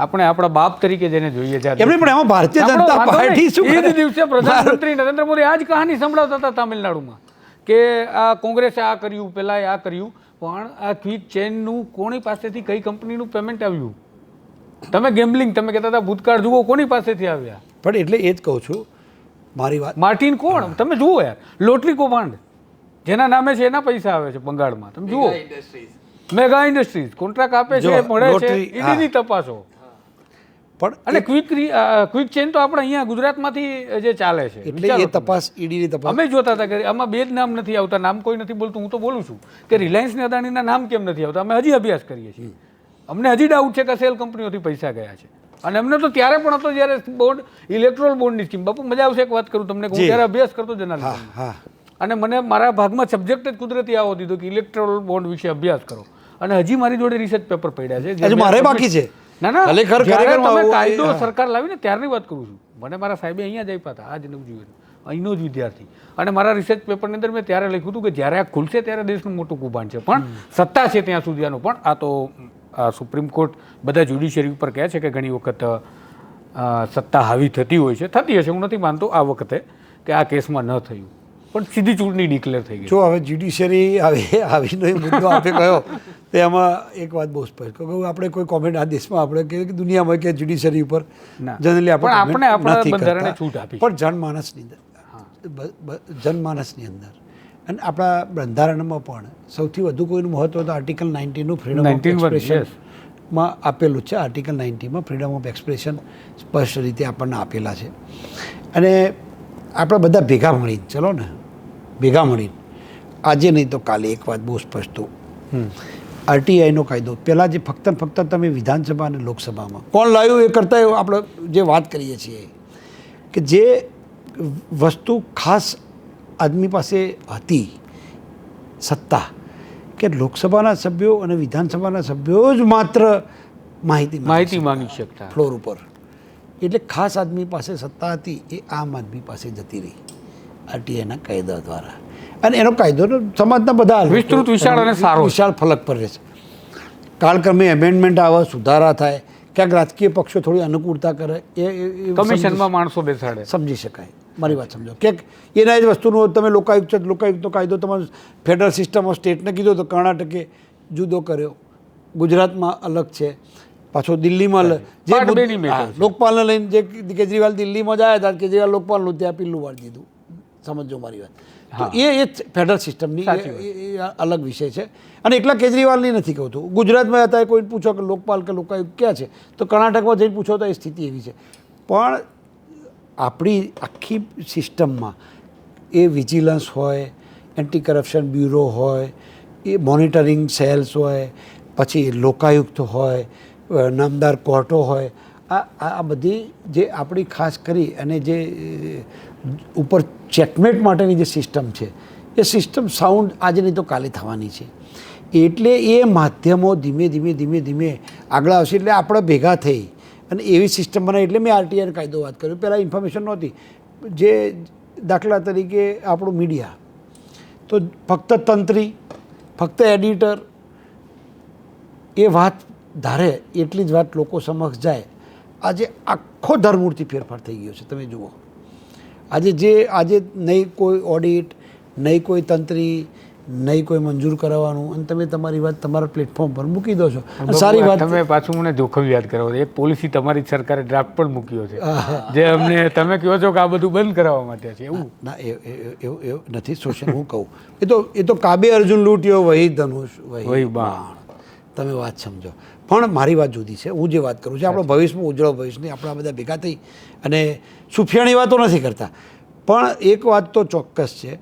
આપણે આપણા બાપ તરીકે જેને જોઈએ છે, એમને પણ એમાં ભારતીય જનતા પાર્ટી શું એ જ કરે? દિવસે પ્રધાનમંત્રી નરેન્દ્ર મોદી આ જ કહાની સંભળાવતા હતા તામિલનાડુમાં કે આ કોંગ્રેસે આ કર્યું, પહેલાં આ કર્યું, પણ આ ક્વિક ચેનનું કોની પાસેથી કઈ કંપનીનું પેમેન્ટ આવ્યું? તમે ગેમ્બલિંગ, તમે કહેતા હતા ભૂતકાળ જુઓ, કોની પાસેથી આવ્યા? પણ એટલે એ જ કહું છું, મારી વાત, માર્ટિન કોણ? તમે જુઓ યાર, લોટરી કૌભાંડ જેના નામે છે એના પૈસા આવે છે બંગાળમાં. તમે જુઓ, મેગા ઇન્ડસ્ટ્રીઝ કોન્ટ્રાક્ટ આપે છે, મળે છે, ઈડીની તપાસો. પણ અને ક્વિક ચેન તો આપણે અહીંયા ગુજરાતમાંથી જે ચાલે છે, એટલે એ તપાસ, ઈડીની તપાસ અમે જોતા હતા કે આમાં 2 જ નામ નથી આવતા. નામ કોઈ નથી બોલતું, હું તો બોલું છું કે રિલાયન્સ ને અદાણીના નામ કેમ નથી આવતા. અમે હજી અભ્યાસ કરીએ છીએ. અમને હજી ડાઉટ છે કે સેલ કંપનીઓથી પૈસા ગયા છે. અને અમને તો ત્યારે પણ હતો જ્યારે બોર્ડ, ઇલેક્ટ્રોલ બોન્ડની સ્કીમ. બાપુ મજા આવશે એક વાત કરું તમને, હું ત્યારે અભ્યાસ કરતો જર્નલિઝમ, અને મને મારા ભાગમાં સબ્જેક્ટ જ કુદરતી આવો દીધો કે ઇલેક્ટ્રોલ બોન્ડ વિશે અભ્યાસ કરો. અને હજી મારી જોડે રિસર્ચ પેપર પડ્યા છે, મારે બાકી છે. ના ના, ખરેખર તમે કાયદો સરકાર લાવીને ત્યારની વાત કરું છું. મને મારા સાહેબે અહીંયા જ આપ્યા હતા, આ જ નવજીવન, અહીંનો જ વિદ્યાર્થી. અને મારા રિસર્ચ પેપરની અંદર મેં ત્યારે લખ્યું હતું કે જ્યારે આ ખુલશે ત્યારે દેશનું મોટું કૌભાંડ છે, પણ સત્તા છે ત્યાં સુધી આનું. પણ આ તો સુપ્રીમ કોર્ટ બધા જ્યુડિશિયરી ઉપર કહે છે કે ઘણી વખત સત્તા હાવી થતી હોય છે, થતી હશે, હું નથી માનતો આ વખતે કે આ કેસમાં ન થયું, પણ સીધી ચૂંટણી ડિક્લેર થઈ ગઈ. જો હવે જ્યુડિશિયરી આવીનો મુદ્દો આપણે કહ્યો તો એમાં એક વાત બહુ સ્પષ્ટ કહું, આપણે કોઈ કોમેન્ટ આ દેશમાં આપણે કે દુનિયામાં કે જ્યુડિશિયરી ઉપર જનરલી આપણે આપણા બંધારણે છૂટ આપી, પણ જનમાનસની અંદર જનમાનસની અંદર અને આપણા બંધારણમાં પણ સૌથી વધુ કોઈનું મહત્ત્વ તો આર્ટિકલ 19નું ફ્રીડમ ઓફ 19 yes. એક્સપ્રેશનમાં આપેલું છે. આર્ટિકલ 90માં ફ્રીડમ ઓફ એક્સપ્રેશન સ્પષ્ટ રીતે આપણને આપેલા છે. અને આપણે બધા ભેગા મળીને ચલો ને ભેગા મળીને આજે નહીં તો કાલે એક વાત બહુ સ્પષ્ટ આરટીઆઈનો કાયદો પહેલાં જે ફક્ત ને ફક્ત તમે વિધાનસભા અને લોકસભામાં કોણ લાવ્યું એ કરતાં આપણે જે વાત કરીએ છીએ કે જે વસ્તુ ખાસ આદમી પાસે હતી સત્તા કે લોકસભાના સભ્યો અને વિધાનસભાના સભ્યો જ માત્ર માહિતી માંગી શકતા ફ્લોર ઉપર, એટલે ખાસ આદમી પાસે સત્તા હતી એ આમ આદમી પાસે જતી રહી આરટીઆઈના કાયદા દ્વારા. અને એનો કાયદો સમાજના બધા વિસ્તૃત વિશાળ અને સારો વિશાળ ફલક પર રહે છે. કાળક્રમે એમેન્ડમેન્ટ આવે, સુધારા થાય, ક્યાંક રાજકીય પક્ષો થોડી અનુકૂળતા કરે, એ કમિશનમાં માણસો બેસાડે, સમજી શકાય. મારી વાત સમજો ક્યાંક એના જ વસ્તુનો તમે લોકાયુક્તનો કાયદો તમારો ફેડરલ સિસ્ટમ ઓફ સ્ટેટને કીધો તો કર્ણાટકે જુદો કર્યો, ગુજરાતમાં અલગ છે, પાછો દિલ્હીમાં લોકપાલને લઈને જે કેજરીવાલ દિલ્હીમાં જાય હતા, કેજરીવાલ લોકપાલનું ત્યાં પીલું વાળી દીધું. સમજો મારી વાત. તો એ ફેડરલ સિસ્ટમની અલગ વિષય છે. અને એકલા કેજરીવાલની નથી કહું છું, ગુજરાતમાં હતા કોઈ પૂછો કે લોકપાલ કે લોકાયુક્ત ક્યાં છે તો કર્ણાટકમાં જઈને પૂછો તો એ સ્થિતિ એવી છે. પણ આપણી આખી સિસ્ટમમાં એ વિજિલન્સ હોય, એન્ટી કરપ્શન બ્યુરો હોય, એ મોનિટરિંગ સેલ્સ હોય, પછી લોકાયુક્ત હોય, નામદાર કોર્ટો હોય, આ બધી જે આપણી ખાસ કરી અને જે ઉપર ચેકમેટ માટેની જે સિસ્ટમ છે એ સિસ્ટમ સાઉન્ડ આજે નહીં તો કાલે થવાની છે. એટલે એ માધ્યમો ધીમે ધીમે આગળ આવશે. એટલે આપણે ભેગા થઈ અને એવી સિસ્ટમ બનાવી. એટલે મેં આરટીઆઈ કાયદો વાત કર્યો. પહેલાં ઇન્ફોર્મેશન નહોતી. જે દાખલા તરીકે આપણું મીડિયા તો ફક્ત તંત્રી, ફક્ત એડિટર એ વાત ધારે એટલી જ વાત લોકો સમક્ષ જાય. આજે આખો ધરમૂળથી ફેરફાર થઈ ગયો છે. તમે જુઓ આજે નહીં કોઈ ઓડિટ, નહીં કોઈ તંત્રી, નહીં કોઈ મંજૂર કરાવવાનું, અને તમે તમારી વાત તમારા પ્લેટફોર્મ પર મૂકી દો છો. સારી વાત. તમે પાછું મને જોખમ યાદ કરાવો, એક પોલિસી તમારી સરકારે ડ્રાફ્ટ પણ મૂક્યો છે જે અમને તમે કહો છો કે આ બધું બંધ કરાવવા માટે છે. એવું ના, એવું નથી સોશિયલ. હું કહું એ તો કાબે અર્જુન લૂંટ્યો વહી ધનુષ વહી બાણ. તમે વાત સમજો. પણ મારી વાત જુદી છે. હું જે વાત કરું છું આપણો ભવિષ્યમાં ઉજ્જવળ ભવિષ્યની આપણા બધા ભેગા થઈ અને સુફિયાણી વાતો નથી કરતા. પણ એક વાત તો ચોક્કસ છે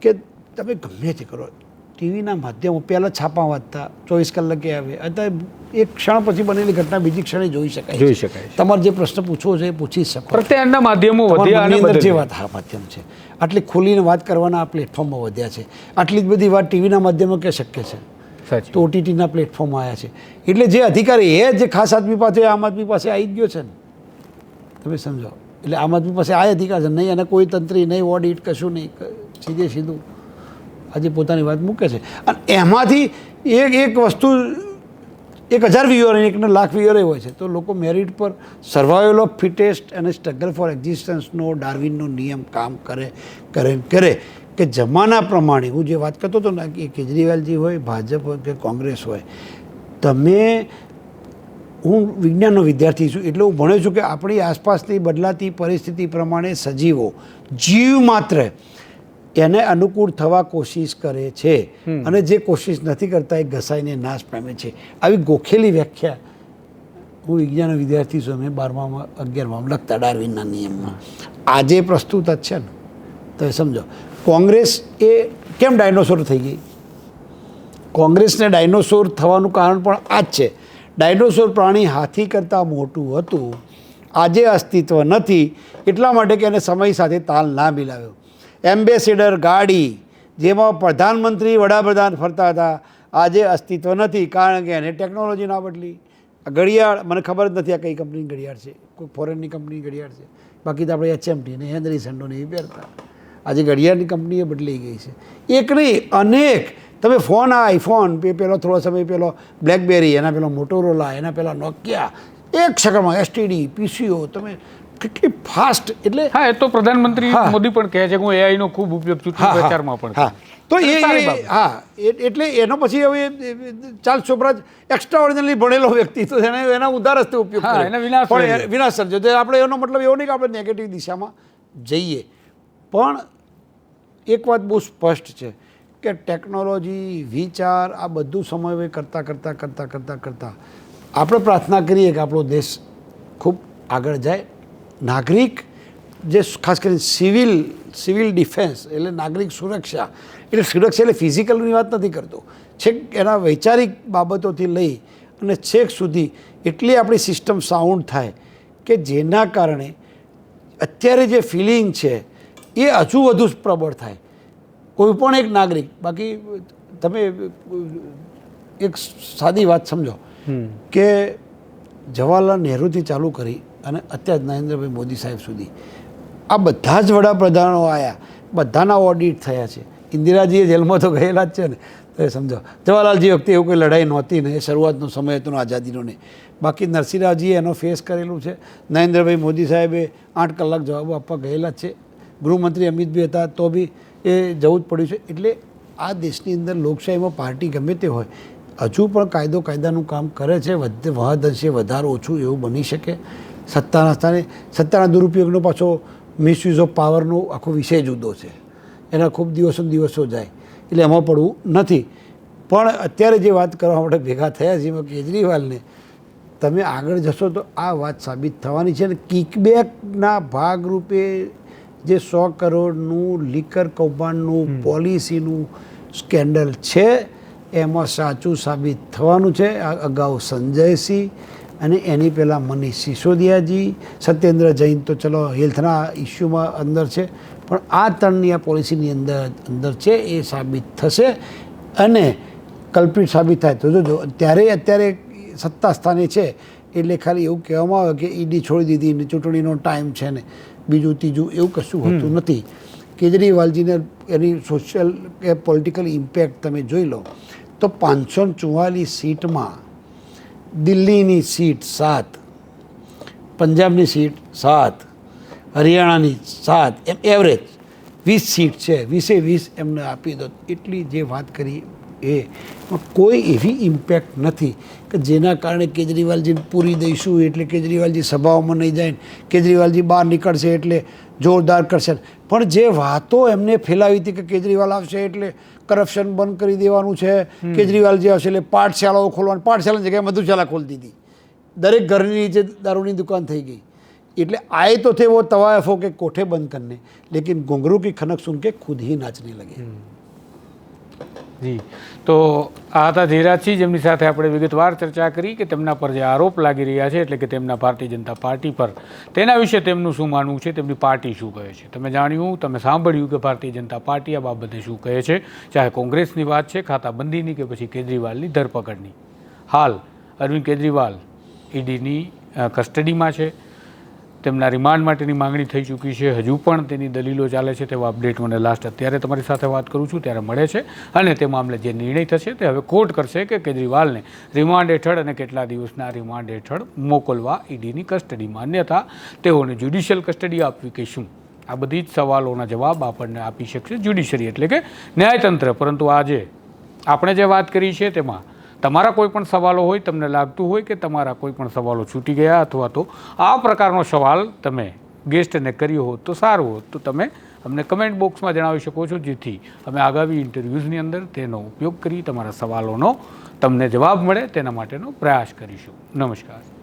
કે તમે ગમે તે કરો, ટીવીના માધ્યમો પહેલાં છાપા વાંચતા 24 કલાકે આવે, અત્યારે એક ક્ષણ પછી બનેલી ઘટના બીજી ક્ષણે જોઈ શકાય. તમારે જે પ્રશ્ન પૂછવો છે એ પૂછી શકો. પ્રત્યેના માધ્યમો વધ્યા અને જે વાત માધ્યમ છે આટલી ખુલીને વાત કરવાના આ પ્લેટફોર્મમાં વધ્યા છે. આટલી જ બધી વાત ટીવીના માધ્યમો કે શક્ય છે તો ઓટીટીના પ્લેટફોર્મ આવ્યા છે. એટલે જે અધિકારી જે ખાસ આદમી પાસે આમ આદમી પાસે આવી જ ગયો છે ને, તમે સમજો. એટલે આમ આદમી પાસે આ અધિકાર છે નહીં, અને કોઈ તંત્રી નહીં, ઓડિટ કશું નહીં, સીધું આજે પોતાની વાત મૂકે છે. અને એમાંથી એક વસ્તુ 1000 વ્યુઅર અને 1 લાખ વ્યુઅર હોય છે તો લોકો મેરિટ પર સર્વાઇવલ ઓફ ફિટેસ્ટ અને સ્ટ્રગલ ફોર એક્ઝિસ્ટન્સનો ડાર્વિનનો નિયમ કામ કરે કે જમાના પ્રમાણે. હું જે વાત કરતો હતો ને કે કેજરીવાલજી હોય, ભાજપ હોય કે કોંગ્રેસ હોય, હું વિજ્ઞાનનો વિદ્યાર્થી છું એટલે હું ભણ્યો છું કે આપણી આસપાસની બદલાતી પરિસ્થિતિ પ્રમાણે સજીવો જીવ માત્ર એને અનુકૂળ થવા કોશિશ કરે છે અને જે કોશિશ નથી કરતા એ ઘસાઈને નાશ પામે છે. આવી ગોખેલી વ્યાખ્યા હું વિજ્ઞાનનો વિદ્યાર્થી છું. અમે 12માં 11માં લખતા ડાર્વિનના નિયમમાં. આજે પ્રસ્તુત જ છે ને, તો સમજો. કોંગ્રેસ એ કેમ ડાયનોસોર થઈ ગઈ? કોંગ્રેસને ડાયનોસોર થવાનું કારણ પણ આ જ છે. ડાયનોસોર પ્રાણી હાથી કરતાં મોટું હતું, આજે અસ્તિત્વ નથી, એટલા માટે કે એને સમય સાથે તાલ ના મિલાવ્યો. એમ્બેસેડર ગાડી જેમાં પ્રધાનમંત્રી વડાપ્રધાન ફરતા હતા, આજે અસ્તિત્વ નથી કારણ કે એને ટેકનોલોજી ના બદલી. ઘડિયાળ મને ખબર જ નથી આ કઈ કંપનીની ઘડિયાળ છે, કોઈ ફોરેનની કંપનીની ઘડિયાળ છે. બાકી તો આપણે HMT ને હેનરી સેન્ડોને એ પહેરતા. આજે ઘડિયાળની કંપનીએ બદલાઈ ગઈ છે. એક નહીં અનેક. તમે ફોન, આ આઈફોન, પેલો થોડો સમય પહેલો બ્લેકબેરી, એના પેલો મોટોરોલા, એના પહેલાં નોકિયા, એક સેકન્ડમાં STD, PCO, તમે કેટલી ફાસ્ટ. એટલે હા, એ તો પ્રધાનમંત્રી મોદી પણ કહે છે કે હું AI નો ખૂબ ઉપયોગ ચૂંટણી પ્રચારમાં પણ. હા, તો એટલે એનો પછી હવે ચાર્લ્સ ચોપરા એક્સ્ટ્રા ઓર્ડિનરી ભણેલો વ્યક્તિ તો એના ઉદાર હસ્તે ઉપયોગ કરે, વિનાશ સર્જો. આપણે એનો મતલબ એવો નહીં કે આપણે નેગેટિવ દિશામાં જઈએ, પણ એક વાત બહુ સ્પષ્ટ છે કે ટેકનોલોજી, વિચાર આ બધું સમન્વય કરતાં આપણે પ્રાર્થના કરીએ કે આપણો દેશ ખૂબ આગળ જાય. નાગરિક જે ખાસ કરીને સિવિલ ડિફેન્સ એટલે નાગરિક સુરક્ષા એટલે ફિઝિકલની વાત નથી કરતો, છેક એના વૈચારિક બાબતોથી લઈ અને છેક સુધી એટલી આપણી સિસ્ટમ સાઉન્ડ થાય કે જેના કારણે અત્યારે જે ફિલિંગ છે એ હજુ વધુ પ્રબળ થાય. કોઈ પણ એક નાગરિક, બાકી તમે એક સાદી વાત સમજો કે જવાહરલાલ નહેરુથી ચાલુ કરી અને અત્યારે નરેન્દ્રભાઈ મોદી સાહેબ સુધી આ બધા જ વડાપ્રધાનો આવ્યા, બધાના ઓડિટ થયા છે. ઇન્દિરાજીએ જેલમાં તો ગયેલા જ છે ને, તો સમજો જવાહરલાલજી વખતે એવું કોઈ લડાઈ નહોતી ને, એ શરૂઆતનો સમય હતો આઝાદીનો ને. બાકી નરસિંહરાવજીએ એનો ફેસ કરેલું છે. નરેન્દ્રભાઈ મોદી સાહેબે 8 કલાક જવાબો આપવા ગયેલા જ છે. ગૃહમંત્રી અમિતભાઈ હતા તો બી એ જવું જ પડ્યું છે. એટલે આ દેશની અંદર લોકશાહીમાં પાર્ટી ગમે તે હોય હજુ પણ કાયદાનું કામ કરે છે. મહદઅંશે વધારે ઓછું એવું બની શકે. સત્તાના સ્થાને સત્તાના દુરુપયોગનો પાછો મિસયુઝ ઓફ પાવરનો આખો વિષય જુદો છે, એના ખૂબ દિવસો જાય એટલે એમાં પડવું નથી. પણ અત્યારે જે વાત કરવા માટે ભેગા થયા છે એમાં કેજરીવાલને તમે આગળ જશો તો આ વાત સાબિત થવાની છે. અને કિકબેકના ભાગરૂપે જે 100 કરોડનું લીકર કૌભાંડનું પોલિસીનું સ્કેન્ડલ છે એમાં સાચું સાબિત થવાનું છે. આ અગાઉ સંજયસિંહ અને એની પહેલાં મનીષ સિસોદિયાજી, સત્યેન્દ્ર જૈન તો ચલો હેલ્થના ઇસ્યુમાં અંદર છે, પણ આ ત્રણની આ પોલિસીની અંદર છે એ સાબિત થશે. અને કલ્પિત સાબિત થાય તો જોજો અત્યારે સત્તા સ્થાને છે એટલે ખાલી એવું કહેવામાં આવે કે ઈડી છોડી દીધી ને ચૂંટણીનો ટાઈમ છે ને બીજું ત્રીજું એવું કશું હોતું નથી. કેજરીવાલજીને એની સોશિયલ કે પોલિટિકલ ઇમ્પેક્ટ તમે જોઈ લો તો 544 સીટમાં દિલ્હીની સીટ 7, પંજાબની સીટ 7, હરિયાણાની 7, એમ એવરેજ 20 સીટ છે. 20 એમને આપી દો એટલી જે વાત કરી એ કોઈ એવી ઇમ્પેક્ટ નથી કે જેના કારણે કેજરીવાલજીને પૂરી દઈશું એટલે કેજરીવાલજી સભાઓમાં નહીં જાય, કેજરીવાલજી બહાર નીકળશે એટલે જોરદાર કરશે. પણ જે વાતો એમને ફેલાવી હતી કે કેજરીવાલ આવશે એટલે કરપ્શન બંધ કરી દેવાનું છે, કેજરીવાલજી આવશે એટલે પાઠશાળાઓ ખોલવાની, પાઠશાળાની જગ્યાએ મધુશાળા ખોલી દીધી, દરેક ઘરની નીચે દારૂની દુકાન થઈ ગઈ. એટલે આए तो थे वो तवायफ हो के कोठे बंद करने, लेकिन घुंघरू की खनक सुन के खुद ही नाचने लगे. જી, તો આ હતા ધીરાજસિંહ, જેમની સાથે આપણે વિગતવાર ચર્ચા કરી કે તેમના પર જે આરોપ લાગી રહ્યા છે એટલે કે તેમના ભારતીય જનતા પાર્ટી પર, તેના વિશે તેમનું શું માનવું છે, તેમની પાર્ટી શું કહે છે. તમે જાણ્યું, તમે સાંભળ્યું કે ભારતીય જનતા પાર્ટી આ બાબતે શું કહે છે. ચાહે કોંગ્રેસની વાત છે, ખાતાબંધીની કે પછી કેજરીવાલની ધરપકડની. હાલ અરવિંદ કેજરીવાલ ઈડીની કસ્ટડીમાં છે, તેમના રિમાન્ડ માટેની માંગણી થઈ ચૂકી છે. હજુ પણ તેની દલીલો ચાલે છે તેવા અપડેટ મને લાસ્ટ અત્યારે તમારી સાથે વાત કરું છું ત્યારે મળે છે. અને તે મામલે જે નિર્ણય થશે તે હવે કોર્ટ કરશે કે કેજરીવાલને રિમાન્ડ હેઠળ અને કેટલા દિવસના રિમાન્ડ હેઠળ મોકલવા ઈડીની કસ્ટડીમાં, અન્યથા તેઓને જ્યુડિશિયલ કસ્ટડી આપવી કે શું. આ બધી જ સવાલોના જવાબ આપણને આપી શકશે જ્યુડિશરી એટલે કે ન્યાયતંત્ર. પરંતુ આજે આપણે જે વાત કરી છે તેમાં તમારા કોઈ પણ સવાલો હોય, તમને લાગતું હોય કે તમારા કોઈ પણ સવાલો છૂટી ગયા અથવા તો આ પ્રકારનો સવાલ તમે ગેસ્ટને કર્યો હોત તો સારું હોત, તો તમે અમને કમેન્ટ બોક્સમાં જણાવી શકો છો, જેથી અમે આગામી ઇન્ટરવ્યૂઝની અંદર તેનો ઉપયોગ કરી તમારા સવાલોનો તમને જવાબ મળે તેના માટેનો પ્રયાસ કરીશું. નમસ્કાર.